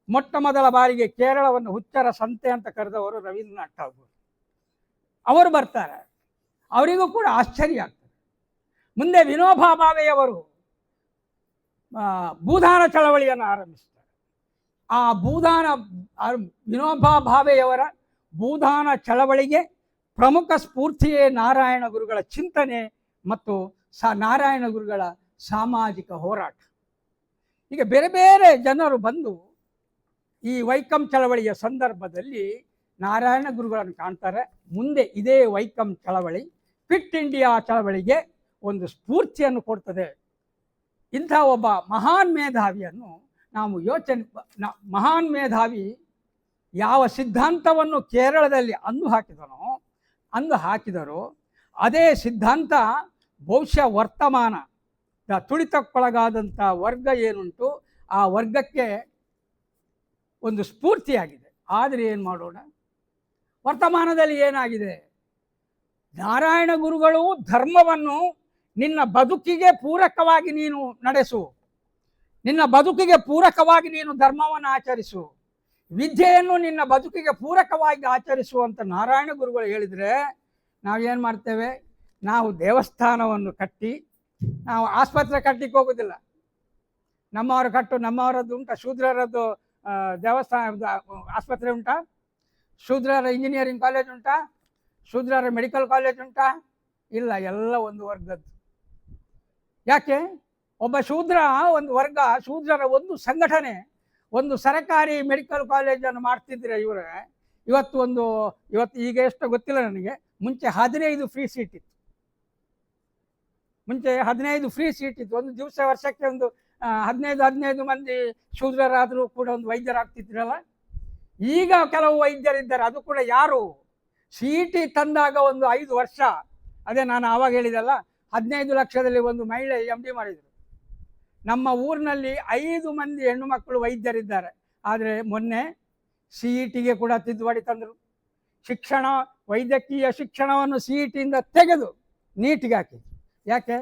ಮೊಟ್ಟ ಮೊದಲ ಬಾರಿಗೆ ಕೇರಳವನ್ನು ಹುಚ್ಚರ ಸಂತೆ ಅಂತ ಕರೆದವರು ರವೀಂದ್ರನಾಥ್ ಠಾಗೂರ್. ಅವರು ಬರ್ತಾರೆ. ಅವರಿಗೂ ಕೂಡ ಆಶ್ಚರ್ಯ ಆಗ್ತದೆ. ಮುಂದೆ ವಿನೋಬಾ ಭಾವೆಯವರು ಭೂದಾನ ಚಳವಳಿಯನ್ನು ಆರಂಭಿಸ್ತಾರೆ. ಆ ವಿನೋಬಾ ಭಾವೆಯವರ ಭೂದಾನ ಚಳವಳಿಗೆ ಪ್ರಮುಖ ಸ್ಫೂರ್ತಿಯೇ ನಾರಾಯಣ ಗುರುಗಳ ಚಿಂತನೆ ಮತ್ತು ನಾರಾಯಣ ಗುರುಗಳ ಸಾಮಾಜಿಕ ಹೋರಾಟ. ಈಗ ಬೇರೆ ಬೇರೆ ಜನರು ಬಂದು ಈ ವೈಕಂ ಚಳವಳಿಯ ಸಂದರ್ಭದಲ್ಲಿ ನಾರಾಯಣ ಗುರುಗಳನ್ನು ಕಾಣ್ತಾರೆ. ಮುಂದೆ ಇದೇ ವೈಕಂ ಚಳವಳಿ ಫಿಟ್ ಇಂಡಿಯಾ ಚಳವಳಿಗೆ ಒಂದು ಸ್ಫೂರ್ತಿಯನ್ನು ಕೊಡ್ತದೆ. ಇಂಥ ಒಬ್ಬ ಮಹಾನ್ ಮೇಧಾವಿಯನ್ನು ನಾವು ಮಹಾನ್ ಮೇಧಾವಿ ಯಾವ ಸಿದ್ಧಾಂತವನ್ನು ಕೇರಳದಲ್ಲಿ ಅಂದು ಹಾಕಿದರೋ ಅದೇ ಸಿದ್ಧಾಂತ ಬಹುಶಃ ವರ್ತಮಾನ ತುಳಿತಕ್ಕೊಳಗಾದಂಥ ವರ್ಗ ಏನುಂಟು ಆ ವರ್ಗಕ್ಕೆ ಒಂದು ಸ್ಫೂರ್ತಿಯಾಗಿದೆ. ಆದರೆ ಏನು ಮಾಡೋಣ, ವರ್ತಮಾನದಲ್ಲಿ ಏನಾಗಿದೆ, ನಾರಾಯಣ ಗುರುಗಳು ಧರ್ಮವನ್ನು ನಿನ್ನ ಬದುಕಿಗೆ ಪೂರಕವಾಗಿ ನೀನು ನಡೆಸು, ನಿನ್ನ ಬದುಕಿಗೆ ಪೂರಕವಾಗಿ ನೀನು ಧರ್ಮವನ್ನು ಆಚರಿಸು, ವಿದ್ಯೆಯನ್ನು ನಿನ್ನ ಬದುಕಿಗೆ ಪೂರಕವಾಗಿ ಆಚರಿಸು ಅಂತ ನಾರಾಯಣ ಗುರುಗಳು ಹೇಳಿದರೆ ನಾವೇನು ಮಾಡ್ತೇವೆ, ನಾವು ದೇವಸ್ಥಾನವನ್ನು ಕಟ್ಟಿ ನಾವು ಆಸ್ಪತ್ರೆ ಕಟ್ಟಲಿಕ್ಕೆ ಹೋಗೋದಿಲ್ಲ. ನಮ್ಮವರದ್ದು ಉಂಟಾ, ಶೂದ್ರರದ್ದು ದೇವಸ್ಥಾನ ಆಸ್ಪತ್ರೆ ಉಂಟಾ, ಶೂದ್ರರ ಇಂಜಿನಿಯರಿಂಗ್ ಕಾಲೇಜ್ ಉಂಟಾ, ಶೂದ್ರರ ಮೆಡಿಕಲ್ ಕಾಲೇಜ್ ಉಂಟಾ? ಇಲ್ಲ, ಎಲ್ಲ ಒಂದು ವರ್ಗದ್ದು. ಯಾಕೆ? ಒಬ್ಬ ಶೂದ್ರ ಒಂದು ವರ್ಗ, ಶೂದ್ರರ ಒಂದು ಸಂಘಟನೆ, ಒಂದು ಸರಕಾರಿ ಮೆಡಿಕಲ್ ಕಾಲೇಜನ್ನು ಮಾಡ್ತಿದ್ರೆ ಇವತ್ತು ಈಗ ಎಷ್ಟು ಗೊತ್ತಿಲ್ಲ ನನಗೆ, ಮುಂಚೆ 15 ಫ್ರೀ ಸೀಟ್ ಇತ್ತು. ಒಂದು ದಿವಸ ವರ್ಷಕ್ಕೆ ಒಂದು 15 ಮಂದಿ ಶೂದ್ರರಾದರೂ ಕೂಡ ಒಂದು ವೈದ್ಯರಾಗ್ತಿದ್ರಲ್ಲ. ಈಗ ಕೆಲವು ವೈದ್ಯರಿದ್ದಾರೆ, ಅದು ಕೂಡ ಯಾರು CET ತಂದಾಗ ಒಂದು 5 ವರ್ಷ, ಅದೇ ನಾನು ಆವಾಗ ಹೇಳಿದಲ್ಲ, 15 ಲಕ್ಷದಲ್ಲಿ ಒಂದು ಮಹಿಳೆ MD ಮಾಡಿದರು. ನಮ್ಮ ಊರಿನಲ್ಲಿ 5 ಮಂದಿ ಹೆಣ್ಣು ಮಕ್ಕಳು ವೈದ್ಯರಿದ್ದಾರೆ. ಆದರೆ ಮೊನ್ನೆ CETಗೆ ಕೂಡ ತಿದ್ದುಪಡಿ ತಂದರು. ವೈದ್ಯಕೀಯ ಶಿಕ್ಷಣವನ್ನು CETಯಿಂದ ತೆಗೆದು ನೀಟಿಗೆ ಹಾಕಿದ್ರು. ಯಾಕೆ?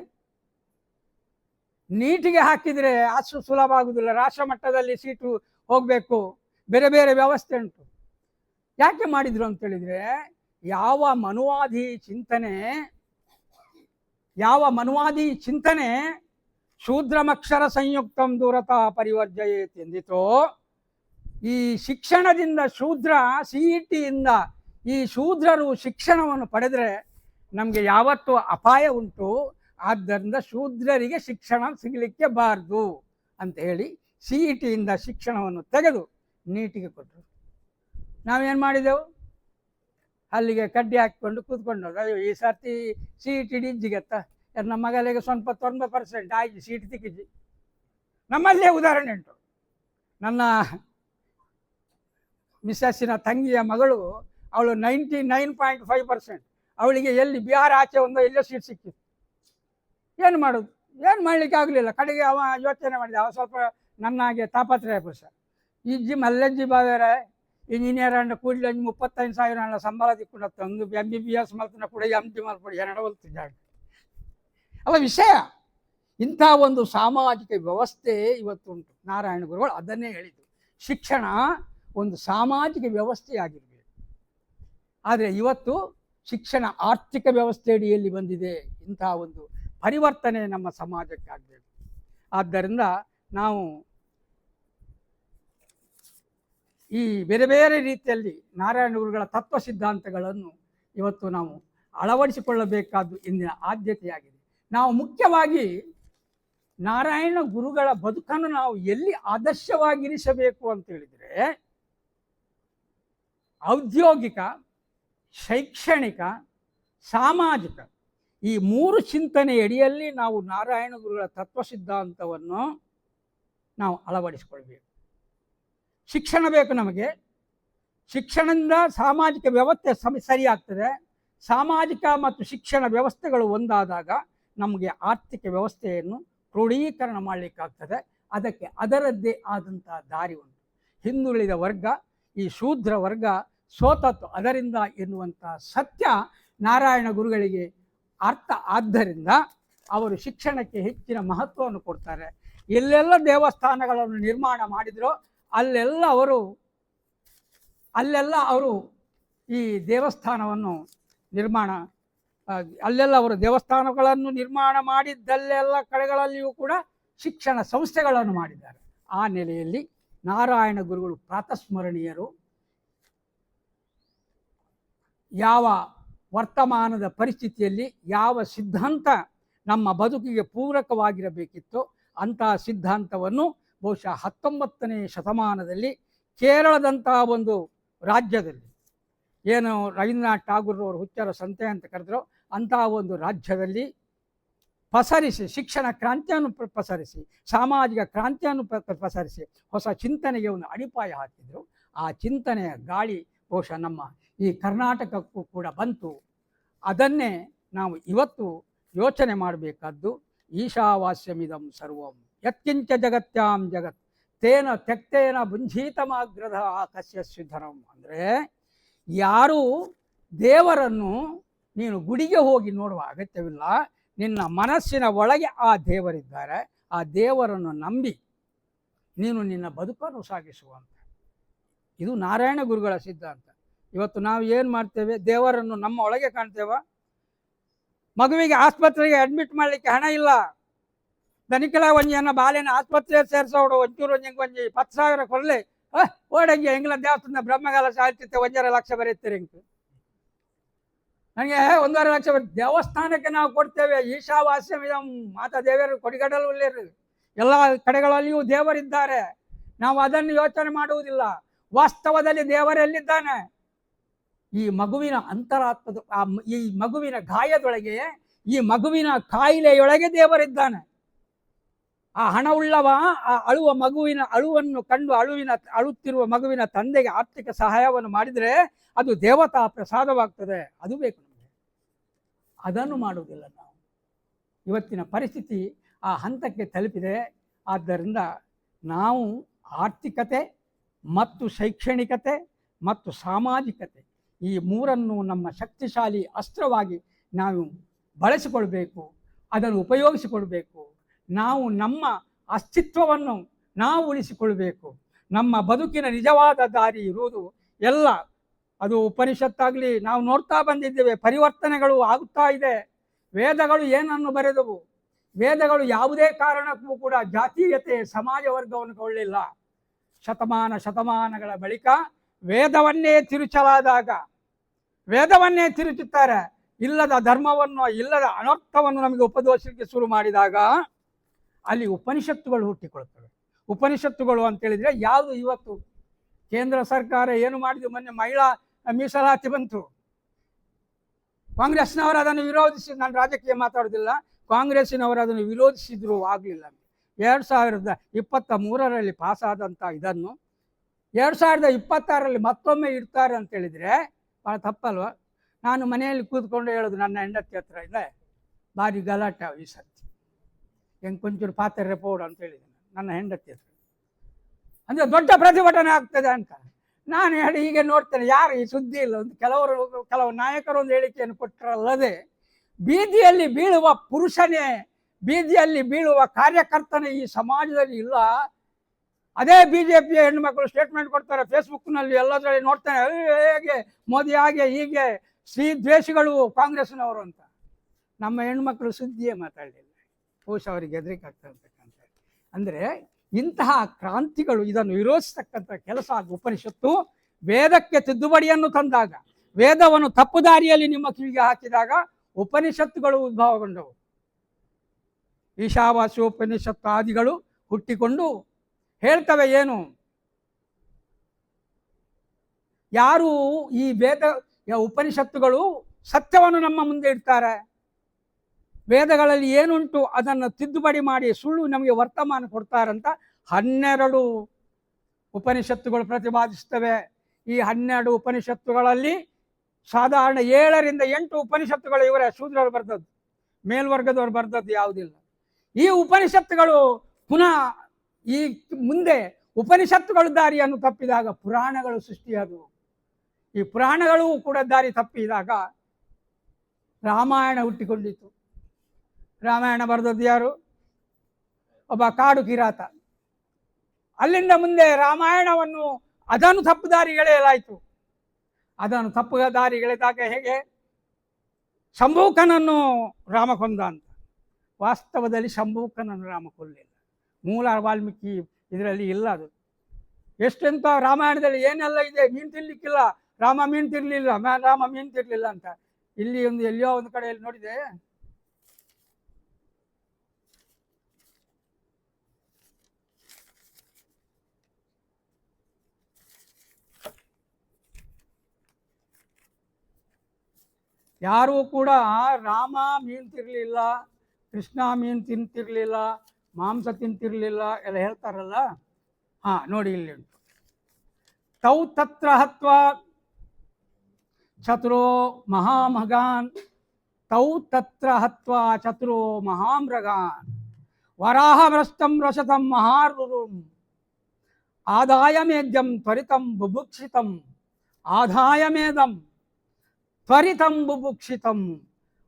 ನೀಟಿಗೆ ಹಾಕಿದರೆ ಅಷ್ಟು ಸುಲಭ ಆಗುವುದಿಲ್ಲ, ರಾಷ್ಟ್ರ ಮಟ್ಟದಲ್ಲಿ ಸೀಟು ಹೋಗಬೇಕು, ಬೇರೆ ಬೇರೆ ವ್ಯವಸ್ಥೆ ಉಂಟು. ಯಾಕೆ ಮಾಡಿದ್ರು ಅಂತೇಳಿದರೆ, ಯಾವ ಮನುವಾದಿ ಚಿಂತನೆ ಶೂದ್ರಮಕ್ಷರ ಸಂಯುಕ್ತಂ ದೂರತಃ ಪರಿವರ್ಜಯೇತ್ ಎಂದಿತೋ, ಈ ಶಿಕ್ಷಣದಿಂದ CETಯಿಂದ ಈ ಶೂದ್ರರು ಶಿಕ್ಷಣವನ್ನು ಪಡೆದರೆ ನಮಗೆ ಯಾವತ್ತೂ ಅಪಾಯ ಉಂಟು. ಆದ್ದರಿಂದ ಶೂದ್ರರಿಗೆ ಶಿಕ್ಷಣ ಸಿಗಲಿಕ್ಕೆ ಬಾರದು ಅಂತ ಹೇಳಿ CETಯಿಂದ ಶಿಕ್ಷಣವನ್ನು ತೆಗೆದು ನೀಟಿಗೆ ಕೊಟ್ಟರು. ನಾವೇನು ಮಾಡಿದೆವು? ಅಲ್ಲಿಗೆ ಕಡ್ಡಿ ಹಾಕಿಕೊಂಡು ಕೂತ್ಕೊಂಡು, ಅಯ್ಯೋ ಈ ಸರ್ತಿ CET ಡಿಜ್ಜಿಗೆತ್ತ ನಮ್ಮ ಮಗಲಿಗೆ ಸ್ವಲ್ಪ 90% ಆಯ್ತು, ಸೀಟ್ ಸಿಕ್ಕಿದ್ವಿ. ನಮ್ಮಲ್ಲೇ ಉದಾಹರಣೆ ಉಂಟು. ನನ್ನ ಮಿಸ್ಸಸ್ಸಿನ ತಂಗಿಯ ಮಗಳು, ಅವಳು 99.5%, ಅವಳಿಗೆ ಎಲ್ಲಿ ಬಿಹಾರ ಆಚೆ ಎಲ್ಲೋ ಸೀಟ್ ಸಿಕ್ಕಿತ್ತು. ಏನು ಮಾಡೋದು? ಏನು ಮಾಡಲಿಕ್ಕೆ ಆಗಲಿಲ್ಲ. ಕಡೆಗೆ ಅವ ಯೋಚನೆ ಮಾಡಿದ, ಅವ ಸ್ವಲ್ಪ ನನ್ನ ಹಾಗೆ ತಾಪತ್ರಯ ಪುರುಷ. ಇಜ್ಜಿ ಮಲ್ಲಜ್ಜಿ ಬಾವೇರೆ ಇಂಜಿನಿಯರ್ ಅಂಡ್ ಕೂಡಲೇ 35,000 ಸಂಬಳ ದಿಕ್ಕೊಂಡತ್ತ, ಒಂದು MBBS ಮಲ್ತನ ಕೂಡ MD ಮಲ್ಪಡಿ ಎರಡವಲ್ತಿದ್ದಾಳೆ. ಅವ ವಿಷಯ ಇಂಥ ಒಂದು ಸಾಮಾಜಿಕ ವ್ಯವಸ್ಥೆ ಇವತ್ತುಂಟು. ನಾರಾಯಣ ಗುರುಗಳು ಅದನ್ನೇ ಹೇಳಿದರು, ಶಿಕ್ಷಣ ಒಂದು ಸಾಮಾಜಿಕ ವ್ಯವಸ್ಥೆಯಾಗಿರಬೇಕು. ಆದರೆ ಇವತ್ತು ಶಿಕ್ಷಣ ಆರ್ಥಿಕ ವ್ಯವಸ್ಥೆ ಅಡಿಯಲ್ಲಿ ಬಂದಿದೆ. ಇಂಥ ಒಂದು ಪರಿವರ್ತನೆ ನಮ್ಮ ಸಮಾಜಕ್ಕೆ ಆಗಬೇಕು. ಆದ್ದರಿಂದ ನಾವು ಈ ಬೇರೆ ಬೇರೆ ರೀತಿಯಲ್ಲಿ ನಾರಾಯಣ ಗುರುಗಳ ತತ್ವ ಸಿದ್ಧಾಂತಗಳನ್ನು ಇವತ್ತು ನಾವು ಅಳವಡಿಸಿಕೊಳ್ಳಬೇಕಾದ್ದು ಇಂದಿನ ಆದ್ಯತೆಯಾಗಿದೆ. ನಾವು ಮುಖ್ಯವಾಗಿ ನಾರಾಯಣ ಗುರುಗಳ ಬದುಕನ್ನು ನಾವು ಎಲ್ಲಿ ಆದರ್ಶವಾಗಿರಿಸಬೇಕು ಅಂತ ಹೇಳಿದರೆ, ಔದ್ಯೋಗಿಕ, ಶೈಕ್ಷಣಿಕ, ಸಾಮಾಜಿಕ ಈ 3 ಚಿಂತನೆ ಅಡಿಯಲ್ಲಿ ನಾವು ನಾರಾಯಣ ಗುರುಗಳ ತತ್ವ ಸಿದ್ಧಾಂತವನ್ನು ನಾವು ಅಳವಡಿಸಿಕೊಳ್ಬೇಕು. ಶಿಕ್ಷಣ ಬೇಕು ನಮಗೆ. ಶಿಕ್ಷಣದಿಂದ ಸಾಮಾಜಿಕ ವ್ಯವಸ್ಥೆ ಸರಿಯಾಗ್ತದೆ. ಸಾಮಾಜಿಕ ಮತ್ತು ಶಿಕ್ಷಣ ವ್ಯವಸ್ಥೆಗಳು ಒಂದಾದಾಗ ನಮಗೆ ಆರ್ಥಿಕ ವ್ಯವಸ್ಥೆಯನ್ನು ಕ್ರೋಢೀಕರಣ ಮಾಡಲಿಕ್ಕಾಗ್ತದೆ. ಅದಕ್ಕೆ ಅದರದ್ದೇ ಆದಂಥ ದಾರಿ ಉಂಟು. ಹಿಂದುಳಿದ ವರ್ಗ, ಈ ಶೂದ್ರ ವರ್ಗ ಸೋತತ್ತು ಅದರಿಂದ ಎನ್ನುವಂಥ ಸತ್ಯ ನಾರಾಯಣ ಗುರುಗಳಿಗೆ ಅರ್ಥ. ಆದ್ದರಿಂದ ಅವರು ಶಿಕ್ಷಣಕ್ಕೆ ಹೆಚ್ಚಿನ ಮಹತ್ವವನ್ನು ಕೊಡ್ತಾರೆ. ಎಲ್ಲೆಲ್ಲ ದೇವಸ್ಥಾನಗಳನ್ನು ನಿರ್ಮಾಣ ಮಾಡಿದರೋ ಅಲ್ಲೆಲ್ಲ ಅವರು ಈ ದೇವಸ್ಥಾನವನ್ನು ಅಲ್ಲೆಲ್ಲ ಅವರು ದೇವಸ್ಥಾನಗಳನ್ನು ನಿರ್ಮಾಣ ಮಾಡಿದ್ದಲ್ಲೆಲ್ಲ ಕಡೆಗಳಲ್ಲಿಯೂ ಕೂಡ ಶಿಕ್ಷಣ ಸಂಸ್ಥೆಗಳನ್ನು ಮಾಡಿದ್ದಾರೆ. ಆ ನೆಲೆಯಲ್ಲಿ ನಾರಾಯಣ ಗುರುಗಳು ಪ್ರಾತಸ್ಮರಣೀಯರು. ಯಾವ ವರ್ತಮಾನದ ಪರಿಸ್ಥಿತಿಯಲ್ಲಿ ಯಾವ ಸಿದ್ಧಾಂತ ನಮ್ಮ ಬದುಕಿಗೆ ಪೂರಕವಾಗಿರಬೇಕಿತ್ತೋ ಅಂತಹ ಸಿದ್ಧಾಂತವನ್ನು ಬಹುಶಃ 19ನೇ ಶತಮಾನದಲ್ಲಿ ಕೇರಳದಂತಹ ಒಂದು ರಾಜ್ಯದಲ್ಲಿ, ಏನು ರವೀಂದ್ರನಾಥ್ ಠಾಗೂರ್ರವರು ಹುಚ್ಚರ ಸಂತೆ ಅಂತ ಕರೆದ್ರು, ಅಂತಹ ಒಂದು ರಾಜ್ಯದಲ್ಲಿ ಪಸರಿಸಿ ಶಿಕ್ಷಣ ಕ್ರಾಂತಿಯನ್ನು ಪಸರಿಸಿ, ಸಾಮಾಜಿಕ ಕ್ರಾಂತಿಯನ್ನು ಪಸರಿಸಿ ಹೊಸ ಚಿಂತನೆಗೆ ಒಂದು ಅಡಿಪಾಯ ಹಾಕಿದರು. ಆ ಚಿಂತನೆಯ ಗಾಳಿ ಬಹುಶಃ ನಮ್ಮ ಈ ಕರ್ನಾಟಕಕ್ಕೂ ಕೂಡ ಬಂತು. ಅದನ್ನೇ ನಾವು ಇವತ್ತು ಯೋಚನೆ ಮಾಡಬೇಕಾದ್ದು. ಈಶಾವಾಸ್ಯಮಿದಂ ಸರ್ವಂ ಯತ್ಕಿಂಚ ಜಗತ್ಯಾಂ ಜಗತ್ ತೇನ ತ್ಯಕ್ತೇನ ಭುಂಜೀತಮಾಗ್ರಧ ಕಸ್ಯ ಶ್ರೀಧರಂ. ಅಂದರೆ ಯಾರು ದೇವರನ್ನು ನೀನು ಗುಡಿಗೆ ಹೋಗಿ ನೋಡುವ ಅಗತ್ಯವಿಲ್ಲ. ನಿನ್ನ ಮನಸ್ಸಿನ ಒಳಗೆ ಆ ದೇವರಿದ್ದಾರೆ. ಆ ದೇವರನ್ನು ನಂಬಿ ನೀನು ನಿನ್ನ ಬದುಕನ್ನು ಸಾಗಿಸುವಂತ. ಇದು ನಾರಾಯಣ ಗುರುಗಳ ಸಿದ್ಧಾಂತ. ಇವತ್ತು ನಾವು ಏನು ಮಾಡ್ತೇವೆ, ದೇವರನ್ನು ನಮ್ಮ ಒಳಗೆ ಕಾಣ್ತೇವ. ಮಗುವಿಗೆ ಆಸ್ಪತ್ರೆಗೆ ಅಡ್ಮಿಟ್ ಮಾಡಲಿಕ್ಕೆ ಹಣ ಇಲ್ಲ. ದನಿಕಲ ಒಂಜಿಯನ್ನು ಬಾಲಿನ ಆಸ್ಪತ್ರೆಗೆ ಸೇರಿಸೋಡು ಒಂಚೂರು ಒಂಜಿ 10,000 ಕೊಡಲಿ ಓಡಂಗೆ ಎಂಗ್ಲ ದೇವಸ್ಥಾನ ಬ್ರಹ್ಮಗಾಲ ಸಾಹಿತ್ಯ 1.5 ಲಕ್ಷ ಬರೀತೀರಿ. ನನಗೆ 1.5 ಲಕ್ಷ ದೇವಸ್ಥಾನಕ್ಕೆ ನಾವು ಕೊಡ್ತೇವೆ. ಈಶಾವಾಸ್ಯಮಿದಂ ಮಾತಾ ದೇವರು ಕೊಡಿಗಡಲು ಎಲ್ಲ ಕಡೆಗಳಲ್ಲಿಯೂ ದೇವರಿದ್ದಾರೆ. ನಾವು ಅದನ್ನು ಯೋಚನೆ ಮಾಡುವುದಿಲ್ಲ. ವಾಸ್ತವದಲ್ಲಿ ದೇವರೆಲ್ಲಿದ್ದಾನೆ? ಈ ಮಗುವಿನ ಅಂತರಾತ್ಮದ ಈ ಮಗುವಿನ ಗಾಯದೊಳಗೆ, ಈ ಮಗುವಿನ ಕಾಯಿಲೆಯೊಳಗೆ ದೇವರಿದ್ದಾನೆ. ಆ ಹಣವುಳ್ಳವ ಆ ಅಳುವ ಮಗುವಿನ ಅಳುವನ್ನು ಕಂಡು ಅಳುತ್ತಿರುವ ಮಗುವಿನ ತಂದೆಗೆ ಆರ್ಥಿಕ ಸಹಾಯವನ್ನು ಮಾಡಿದರೆ ಅದು ದೇವತಾ ಪ್ರಸಾದವಾಗ್ತದೆ. ಅದು ಬೇಕು ನಮಗೆ. ಅದನ್ನು ಮಾಡುವುದಿಲ್ಲ ನಾವು. ಇವತ್ತಿನ ಪರಿಸ್ಥಿತಿ ಆ ಹಂತಕ್ಕೆ ತಲುಪಿದೆ. ಆದ್ದರಿಂದ ನಾವು ಆರ್ಥಿಕತೆ ಮತ್ತು ಶೈಕ್ಷಣಿಕತೆ ಮತ್ತು ಸಾಮಾಜಿಕತೆ ಈ 3ನ್ನು ನಮ್ಮ ಶಕ್ತಿಶಾಲಿ ಅಸ್ತ್ರವಾಗಿ ನಾವು ಬಳಸಿಕೊಳ್ಬೇಕು. ಅದನ್ನು ಉಪಯೋಗಿಸಿಕೊಳ್ಬೇಕು. ನಾವು ನಮ್ಮ ಅಸ್ತಿತ್ವವನ್ನು ನಾವು ಉಳಿಸಿಕೊಳ್ಬೇಕು. ನಮ್ಮ ಬದುಕಿನ ನಿಜವಾದ ದಾರಿ ಇರುವುದು ಎಲ್ಲ ಅದು ಉಪನಿಷತ್ತಾಗಲಿ ನಾವು ನೋಡ್ತಾ ಬಂದಿದ್ದೇವೆ. ಪರಿವರ್ತನೆಗಳು ಆಗುತ್ತಾ ಇದೆ. ವೇದಗಳು ಏನನ್ನು ಬರೆದವು? ವೇದಗಳು ಯಾವುದೇ ಕಾರಣಕ್ಕೂ ಕೂಡ ಜಾತೀಯತೆ ಸಮಾಜ ವರ್ಗವನ್ನು ಕೊಳ್ಳಿಲ್ಲ. ಶತಮಾನಗಳ ಬಳಿಕ ವೇದವನ್ನೇ ತಿರುಚಲಾದಾಗ, ವೇದವನ್ನೇ ತಿರುಚುತ್ತಾರೆ. ಇಲ್ಲದ ಧರ್ಮವನ್ನು, ಇಲ್ಲದ ಅನರ್ಥವನ್ನು ನಮಗೆ ಉಪದೇಶಕ್ಕೆ ಶುರು ಮಾಡಿದಾಗ ಅಲ್ಲಿ ಉಪನಿಷತ್ತುಗಳು ಹುಟ್ಟಿಕೊಳ್ತವೆ. ಉಪನಿಷತ್ತುಗಳು ಅಂತೇಳಿದರೆ ಯಾವುದು? ಇವತ್ತು ಕೇಂದ್ರ ಸರ್ಕಾರ ಏನು ಮಾಡಿದ್ರು? ಮೊನ್ನೆ ಮಹಿಳಾ ಮೀಸಲಾತಿ ಬಂತು. ಕಾಂಗ್ರೆಸ್ನವರು ಅದನ್ನು ವಿರೋಧಿಸಿ, ನಾನು ರಾಜಕೀಯ ಮಾತಾಡೋದಿಲ್ಲ, ಕಾಂಗ್ರೆಸ್ಸಿನವರು ಅದನ್ನು ವಿರೋಧಿಸಿದ್ರು, ಆಗಲಿಲ್ಲ. 2023ರಲ್ಲಿ ಪಾಸಾದಂಥ ಇದನ್ನು 2026ರಲ್ಲಿ ಮತ್ತೊಮ್ಮೆ ಇಡ್ತಾರೆ ಅಂತೇಳಿದರೆ ಭಾಳ ತಪ್ಪಲ್ವ? ನಾನು ಮನೆಯಲ್ಲಿ ಕೂತ್ಕೊಂಡು ಹೇಳೋದು ನನ್ನ ಹೆಂಡತಿ ಹತ್ರ ಇದೆ, ಭಾರಿ ಗಲಾಟೆ ಈ ಸರ್ತಿ, ಹೆಂಗೆ ಕೊಂಚೂರು ಪಾತ್ರೆ ಪೋಡು ಅಂತ ಹೇಳಿದ್ದೀನಿ ನನ್ನ ಹೆಂಡತಿ ಹತ್ರ. ಅಂದರೆ ದೊಡ್ಡ ಪ್ರತಿಭಟನೆ ಆಗ್ತದೆ ಅಂತ ನಾನು ಹೇಳಿ ಹೀಗೆ ನೋಡ್ತೇನೆ. ಯಾರು ಈ ಸುದ್ದಿ ಇಲ್ಲ. ಒಂದು ಕೆಲವು ನಾಯಕರು ಒಂದು ಹೇಳಿಕೆಯನ್ನು ಕೊಟ್ಟರಲ್ಲದೆ, ಬೀದಿಯಲ್ಲಿ ಬೀಳುವ ಪುರುಷನೇ, ಬೀದಿಯಲ್ಲಿ ಬೀಳುವ ಕಾರ್ಯಕರ್ತನೇ ಈ ಸಮಾಜದಲ್ಲಿ ಇಲ್ಲ. ಅದೇ BJPಯ ಹೆಣ್ಣುಮಕ್ಕಳು ಸ್ಟೇಟ್ಮೆಂಟ್ ಕೊಡ್ತಾರೆ ಫೇಸ್ಬುಕ್ನಲ್ಲಿ, ಎಲ್ಲದರಲ್ಲಿ ನೋಡ್ತಾನೆ, ಹೇಗೆ ಮೋದಿ ಹಾಗೆ ಹೀಗೆ ಶ್ರೀ ದ್ವೇಷಿಗಳು ಕಾಂಗ್ರೆಸ್ನವರು ಅಂತ. ನಮ್ಮ ಹೆಣ್ಮಕ್ಳು ಸುದ್ದಿಯೇ ಮಾತಾಡಲಿಲ್ಲ. ಬಹುಶಃ ಅವರಿಗೆ ಹೆದರಿಕೆ ಆಗ್ತಕ್ಕಂಥ. ಅಂದರೆ ಇಂತಹ ಕ್ರಾಂತಿಗಳು ಇದನ್ನು ವಿರೋಧಿಸ್ತಕ್ಕಂಥ ಕೆಲಸ ಉಪನಿಷತ್ತು ವೇದಕ್ಕೆ ತಿದ್ದುಪಡಿಯನ್ನು ತಂದಾಗ, ವೇದವನ್ನು ತಪ್ಪು ದಾರಿಯಲ್ಲಿ ನಿಮ್ಮ ಕಿವಿಗೆ ಹಾಕಿದಾಗ ಉಪನಿಷತ್ತುಗಳು ಉದ್ಭವಗೊಂಡವು. ಈಶಾವಾಸ್ಯೋಪನಿಷತ್ತು ಆದಿಗಳು ಹುಟ್ಟಿಕೊಂಡು ಹೇಳ್ತವೆ ಏನು, ಯಾರು ಈ ವೇದ ಉಪನಿಷತ್ತುಗಳು ಸತ್ಯವನ್ನು ನಮ್ಮ ಮುಂದೆ ಇಡ್ತಾರೆ, ವೇದಗಳಲ್ಲಿ ಏನುಂಟು ಅದನ್ನು ತಿದ್ದುಪಡಿ ಮಾಡಿ ಸುಳ್ಳು ನಮಗೆ ವರ್ತಮಾನ ಕೊಡ್ತಾರಂತ 12 ಉಪನಿಷತ್ತುಗಳು ಪ್ರತಿಪಾದಿಸ್ತವೆ. ಈ 12 ಉಪನಿಷತ್ತುಗಳಲ್ಲಿ ಸಾಧಾರಣ 7 ರಿಂದ 8 ಉಪನಿಷತ್ತುಗಳು ಇವರೇ ಶೂದ್ರರು ಬರೆದದ್ದು, ಮೇಲ್ವರ್ಗದವರು ಬರೆದದ್ದು ಯಾವುದಿಲ್ಲ. ಈ ಉಪನಿಷತ್ತುಗಳು ಪುನಃ ಈ ಮುಂದೆ ಉಪನಿಷತ್ತುಗಳು ದಾರಿಯನ್ನು ತಪ್ಪಿದಾಗ ಪುರಾಣಗಳು ಸೃಷ್ಟಿಯಾದವು. ಈ ಪುರಾಣಗಳು ಕೂಡ ದಾರಿ ತಪ್ಪಿದಾಗ ರಾಮಾಯಣ ಹುಟ್ಟಿಕೊಂಡಿತು. ರಾಮಾಯಣ ಬರೆದದ್ದು ಯಾರು? ಒಬ್ಬ ಕಾಡು ಕಿರಾತ. ಅಲ್ಲಿಂದ ಮುಂದೆ ರಾಮಾಯಣವನ್ನು ಅದನ್ನು ತಪ್ಪು ದಾರಿ ಎಳೆಯಲಾಯಿತು. ಅದನ್ನು ತಪ್ಪು ದಾರಿ ಎಳೆದಾಗ ಹೇಗೆ ಶಂಭೂಕನನ್ನು ರಾಮ ಕೊಂದ ಅಂತ. ವಾಸ್ತವದಲ್ಲಿ ಶಂಭೂಕನನ್ನು ರಾಮ ಕೊಲ್ಲಿಲ್ಲ. ಮೂಲ ವಾಲ್ಮೀಕಿ ಇದರಲ್ಲಿ ಇಲ್ಲ. ಅದು ಎಷ್ಟೆಂತ ರಾಮಾಯಣದಲ್ಲಿ ಏನೆಲ್ಲ ಇದೆ, ಮೀನು ತಿನ್ಲಿಕ್ಕಿಲ್ಲ, ರಾಮ ಮೀನು ತಿರ್ಲಿಲ್ಲ, ರಾಮ ಮೀನು ತಿರ್ಲಿಲ್ಲ ಅಂತ. ಇಲ್ಲಿ ಎಲ್ಲಿಯೋ ಒಂದು ಕಡೆಯಲ್ಲಿ ನೋಡಿದೆ, ಯಾರೂ ಕೂಡ ರಾಮ ಮೀನು ತಿರ್ಲಿಲ್ಲ, ಕೃಷ್ಣ ಮೀನು ತಿಂತಿರ್ಲಿಲ್ಲ, ಮಾಂಸ ತಿಂತಿರ್ಲಿಲ್ಲ ಎಲ್ಲ ಹೇಳ್ತಾರಲ್ಲ. ನೋಡಿ ಇಲ್ಲಿ ಉಂಟು. ತೌ ತತ್ರ ಹತ್ವಾ ಚತುರೋ ಮಹಾಮೃಗಾನ್, ತೌ ತತ್ರ ಹತ್ವಾ ಚತುರೋ ಮಹಾಮೃಗಾನ್ ವರಾಹಭ್ರಷ್ಟಂ ರಸತಂ ಮಹಾರುರುಂ ಆದಾಯ ಮೇದ್ಯಂ ತ್ವರಿತಂ ಬುಭುಕ್ಷಿತಂ ಆದಾಯ ಮೇದಂ ತ್ವರಿತಂ ಬುಭುಕ್ಷಿತಂ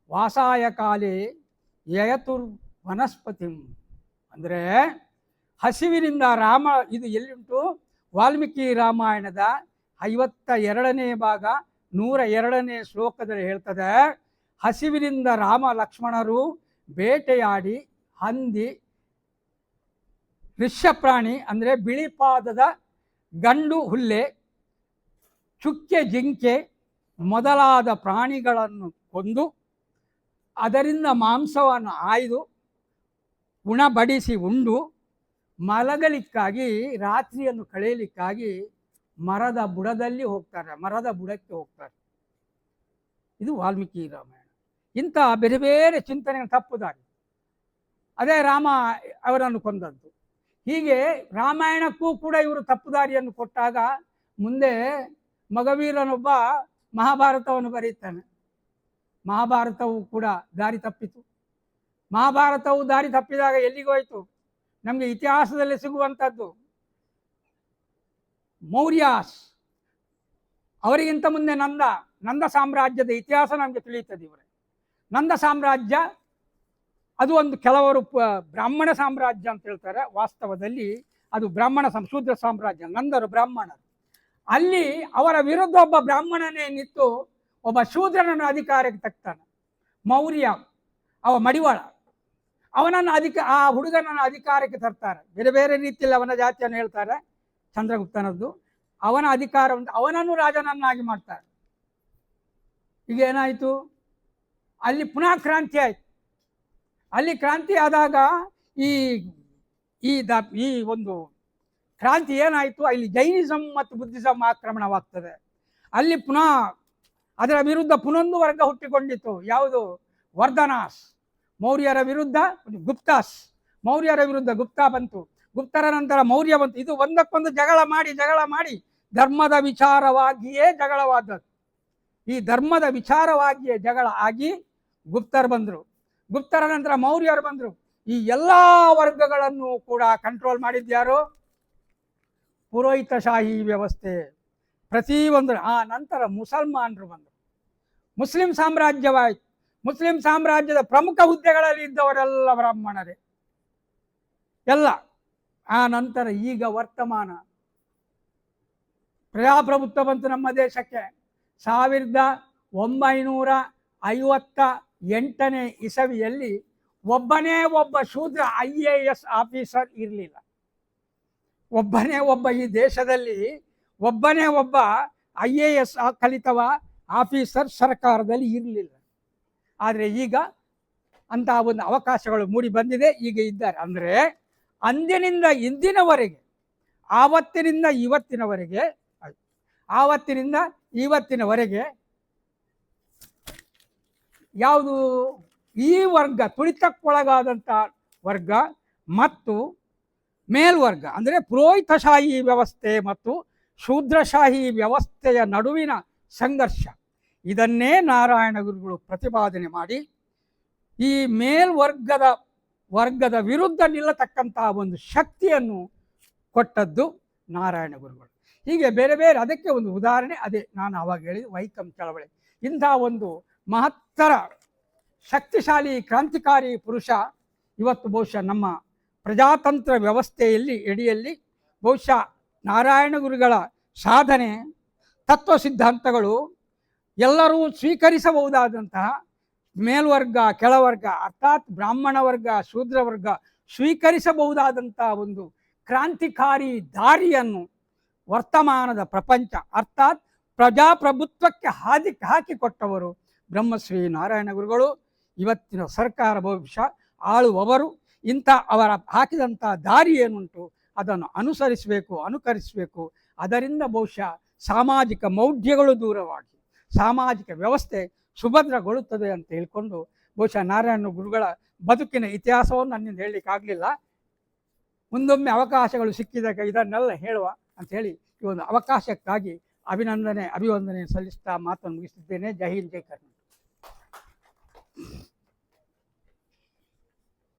ವಾಸಾಯ ಕಾಲೇ ಯಯತುರ್ ವನಸ್ಪತಿಂ. ಅಂದರೆ ಹಸಿವಿನಿಂದ ರಾಮ, ಇದು ಎಲ್ಲಿಂಟು? ವಾಲ್ಮೀಕಿ ರಾಮಾಯಣದ 52ನೇ ಭಾಗ 102ನೇ ಶ್ಲೋಕದಲ್ಲಿ ಹೇಳ್ತದೆ, ಹಸಿವಿನಿಂದ ರಾಮ ಲಕ್ಷ್ಮಣರು ಬೇಟೆಯಾಡಿ ಹಂದಿ, ಋಷ್ಯಪ್ರಾಣಿ ಅಂದರೆ ಬಿಳಿಪಾದದ ಗಂಡು ಹುಲ್ಲೆ, ಚುಕ್ಕೆ ಜಿಂಕೆ ಮೊದಲಾದ ಪ್ರಾಣಿಗಳನ್ನು ಕೊಂದು ಅದರಿಂದ ಮಾಂಸವನ್ನು ಆಯ್ದು ಉಣಬಡಿಸಿ ಉಂಡು ಮಲಗಲಿಕ್ಕಾಗಿ, ರಾತ್ರಿಯನ್ನು ಕಳೆಯಲಿಕ್ಕಾಗಿ ಮರದ ಬುಡದಲ್ಲಿ ಹೋಗ್ತಾರೆ, ಮರದ ಬುಡಕ್ಕೆ ಹೋಗ್ತಾರೆ. ಇದು ವಾಲ್ಮೀಕಿ ರಾಮಾಯಣ. ಇಂಥ ಬೇರೆ ಬೇರೆ ಚಿಂತನೆ ತಪ್ಪುದಾರಿ. ಅದೇ ರಾಮ ಅವರನ್ನು ಕೊಂದದ್ದು. ಹೀಗೆ ರಾಮಾಯಣಕ್ಕೂ ಕೂಡ ಇವರು ತಪ್ಪುದಾರಿಯನ್ನು ಕೊಟ್ಟಾಗ ಮುಂದೆ ಮಗವೀರನೊಬ್ಬ ಮಹಾಭಾರತವನ್ನು ಬರೀತಾನೆ. ಮಹಾಭಾರತವು ಕೂಡ ದಾರಿ ತಪ್ಪಿತು. ಮಹಾಭಾರತವು ದಾರಿ ತಪ್ಪಿದಾಗ ಎಲ್ಲಿಗೋಯ್ತು? ನಮಗೆ ಇತಿಹಾಸದಲ್ಲಿ ಸಿಗುವಂಥದ್ದು ಮೌರ್ಯಾಸ್, ಅವರಿಗಿಂತ ಮುಂದೆ ನಂದ ಸಾಮ್ರಾಜ್ಯದ ಇತಿಹಾಸ ನಮಗೆ ತಿಳಿಯುತ್ತದೆ. ಇವರೇ ನಂದ ಸಾಮ್ರಾಜ್ಯ, ಅದು ಒಂದು ಕೆಲವರು ಬ್ರಾಹ್ಮಣ ಸಾಮ್ರಾಜ್ಯ ಅಂತ ಹೇಳ್ತಾರೆ. ವಾಸ್ತವದಲ್ಲಿ ಅದು ಬ್ರಾಹ್ಮಣ ಶೂದ್ರ ಸಾಮ್ರಾಜ್ಯ. ನಂದರು ಬ್ರಾಹ್ಮಣರು. ಅಲ್ಲಿ ಅವರ ವಿರುದ್ಧ ಒಬ್ಬ ಬ್ರಾಹ್ಮಣನೇ ನಿಂತು ಒಬ್ಬ ಶೂದ್ರನನ್ನು ಅಧಿಕಾರಕ್ಕೆ ತಗ್ತಾನೆ. ಮೌರ್ಯ ಅವ ಮಡಿವಾಳ, ಅವನನ್ನು ಆ ಹುಡುಗನನ್ನು ಅಧಿಕಾರಕ್ಕೆ ತರ್ತಾರೆ. ಬೇರೆ ಬೇರೆ ರೀತಿಯಲ್ಲಿ ಅವನ ಜಾತಿಯನ್ನು ಹೇಳ್ತಾರೆ. ಚಂದ್ರಗುಪ್ತನದ್ದು ಅವನ ಅಧಿಕಾರವನ್ನು, ಅವನನ್ನು ರಾಜನನ್ನಾಗಿ ಮಾಡ್ತಾರೆ. ಈಗ ಏನಾಯಿತು? ಅಲ್ಲಿ ಪುನಃ ಕ್ರಾಂತಿ ಆಯಿತು. ಅಲ್ಲಿ ಕ್ರಾಂತಿ ಆದಾಗ ಈ ಒಂದು ಕ್ರಾಂತಿ ಏನಾಯಿತು? ಅಲ್ಲಿ ಜೈನಿಸಮ್ ಮತ್ತು ಬುದ್ಧಿಸಮ್ ಆಕ್ರಮಣವಾಗ್ತದೆ. ಅಲ್ಲಿ ಪುನಃ ಅದರ ವಿರುದ್ಧ ಪುನೊಂದು ವರ್ಗ ಹುಟ್ಟಿಕೊಂಡಿತ್ತು. ಯಾವುದು? ವರ್ಧನಾಸ್. ಮೌರ್ಯರ ವಿರುದ್ಧ ಗುಪ್ತಾಸ್, ಮೌರ್ಯರ ವಿರುದ್ಧ ಗುಪ್ತಾ ಬಂತು. ಗುಪ್ತರ ನಂತರ ಮೌರ್ಯ ಬಂತು. ಇದು ಒಂದಕ್ಕೊಂದು ಜಗಳ ಮಾಡಿ ಧರ್ಮದ ವಿಚಾರವಾಗಿಯೇ ಜಗಳವಾದದ್ದು. ಈ ಧರ್ಮದ ವಿಚಾರವಾಗಿಯೇ ಜಗಳ ಆಗಿ ಗುಪ್ತರು ಬಂದರು. ಗುಪ್ತರ ನಂತರ ಮೌರ್ಯರು ಬಂದರು. ಈ ಎಲ್ಲ ವರ್ಗಗಳನ್ನು ಕೂಡ ಕಂಟ್ರೋಲ್ ಮಾಡಿದ್ಯಾರು? ಪುರೋಹಿತಶಾಹಿ ವ್ಯವಸ್ಥೆ ಪ್ರತಿಯೊಂದು. ಆ ನಂತರ ಮುಸಲ್ಮಾನರು ಬಂದರು. ಮುಸ್ಲಿಂ ಸಾಮ್ರಾಜ್ಯವಾಯಿತು. ಮುಸ್ಲಿಂ ಸಾಮ್ರಾಜ್ಯದ ಪ್ರಮುಖ ಹುದ್ದೆಗಳಲ್ಲಿ ಇದ್ದವರೆಲ್ಲ ಬ್ರಾಹ್ಮಣರೇ ಎಲ್ಲ. ಆ ನಂತರ ಈಗ ವರ್ತಮಾನ ಪ್ರಜಾಪ್ರಭುತ್ವ ಬಂತು ನಮ್ಮ ದೇಶಕ್ಕೆ. 1957 8ನೇ ಇಸವಿಯಲ್ಲಿ ಒಬ್ಬನೇ ಒಬ್ಬ ಶೂದ್ರ IAS ಆಫೀಸರ್ ಇರಲಿಲ್ಲ. ಒಬ್ಬನೇ ಒಬ್ಬ ಈ ದೇಶದಲ್ಲಿ ಒಬ್ಬನೇ ಒಬ್ಬ IAS ಕಲಿತವ ಆಫೀಸರ್ ಸರ್ಕಾರದಲ್ಲಿ ಇರಲಿಲ್ಲ. ಆದರೆ ಈಗ ಅಂತಹ ಒಂದು ಅವಕಾಶಗಳು ಮೂಡಿ ಬಂದಿದೆ, ಈಗ ಇದ್ದಾರೆ. ಅಂದರೆ ಅಂದಿನಿಂದ ಇಂದಿನವರೆಗೆ, ಆವತ್ತಿನಿಂದ ಇವತ್ತಿನವರೆಗೆ ಯಾವುದು ಈ ವರ್ಗ, ತುಳಿತಕ್ಕೊಳಗಾದಂಥ ವರ್ಗ ಮತ್ತು ಮೇಲ್ವರ್ಗ ಅಂದರೆ ಪುರೋಹಿತಶಾಹಿ ವ್ಯವಸ್ಥೆ ಮತ್ತು ಶೂದ್ರಶಾಹಿ ವ್ಯವಸ್ಥೆಯ ನಡುವಿನ ಸಂಘರ್ಷ, ಇದನ್ನೇ ನಾರಾಯಣ ಗುರುಗಳು ಪ್ರತಿಪಾದನೆ ಮಾಡಿ ಈ ವರ್ಗದ ವಿರುದ್ಧ ನಿಲ್ಲತಕ್ಕಂತಹ ಒಂದು ಶಕ್ತಿಯನ್ನು ಕೊಟ್ಟದ್ದು ನಾರಾಯಣ ಗುರುಗಳು. ಹೀಗೆ ಬೇರೆ ಬೇರೆ, ಅದಕ್ಕೆ ಒಂದು ಉದಾಹರಣೆ ಅದೇ ನಾನು ಆವಾಗ ಹೇಳಿದ ವೈಕಂ ಚಳವಳಿ. ಇಂಥ ಒಂದು ಮಹತ್ತರ ಶಕ್ತಿಶಾಲಿ ಕ್ರಾಂತಿಕಾರಿ ಪುರುಷ ಇವತ್ತು ಬಹುಶಃ ನಮ್ಮ ಪ್ರಜಾತಂತ್ರ ವ್ಯವಸ್ಥೆಯಲ್ಲಿ ಅಡಿಯಲ್ಲಿ ಬಹುಶಃ ನಾರಾಯಣ ಗುರುಗಳ ಸಾಧನೆ, ತತ್ವ ಸಿದ್ಧಾಂತಗಳು ಎಲ್ಲರೂ ಸ್ವೀಕರಿಸಬಹುದಾದಂತಹ ಮೇಲ್ವರ್ಗ ಕೆಳವರ್ಗ ಅರ್ಥಾತ್ ಬ್ರಾಹ್ಮಣ ವರ್ಗ ಶೂದ್ರ ವರ್ಗ ಸ್ವೀಕರಿಸಬಹುದಾದಂಥ ಒಂದು ಕ್ರಾಂತಿಕಾರಿ ದಾರಿಯನ್ನು ವರ್ತಮಾನದ ಪ್ರಪಂಚ ಅರ್ಥಾತ್ ಪ್ರಜಾಪ್ರಭುತ್ವಕ್ಕೆ ಹಾಕಿಕೊಟ್ಟವರು ಬ್ರಹ್ಮಶ್ರೀ ನಾರಾಯಣ ಗುರುಗಳು. ಇವತ್ತಿನ ಸರ್ಕಾರ ಬಹುಶಃ ಆಳುವವರು ಇಂಥ ಅವರ ಹಾಕಿದಂಥ ದಾರಿ ಏನುಂಟು ಅದನ್ನು ಅನುಕರಿಸಬೇಕು. ಅದರಿಂದ ಬಹುಶಃ ಸಾಮಾಜಿಕ ಮೌಢ್ಯಗಳು ದೂರವಾಗಿ ಸಾಮಾಜಿಕ ವ್ಯವಸ್ಥೆ ಸುಭದ್ರಗೊಳ್ಳುತ್ತದೆ ಅಂತ ಹೇಳ್ಕೊಂಡು ಬಹುಶಃ ನಾರಾಯಣ ಗುರುಗಳ ಬದುಕಿನ ಇತಿಹಾಸವನ್ನು ನನ್ನಿಂದ ಹೇಳಲಿಕ್ಕಾಗಲಿಲ್ಲ. ಮುಂದೊಮ್ಮೆ ಅವಕಾಶಗಳು ಸಿಕ್ಕಿದಾಗ ಇದನ್ನೆಲ್ಲ ಹೇಳುವ ಅಂಥೇಳಿ ಈ ಒಂದು ಅವಕಾಶಕ್ಕಾಗಿ ಅಭಿವಂದನೆ ಸಲ್ಲಿಸ್ತಾ ಮಾತನ್ನು ಮುಗಿಸುತ್ತಿದ್ದೇನೆ. ಜೈ ಹಿಂದ್, ಜೈ ಕರ್ನಾಟಕ.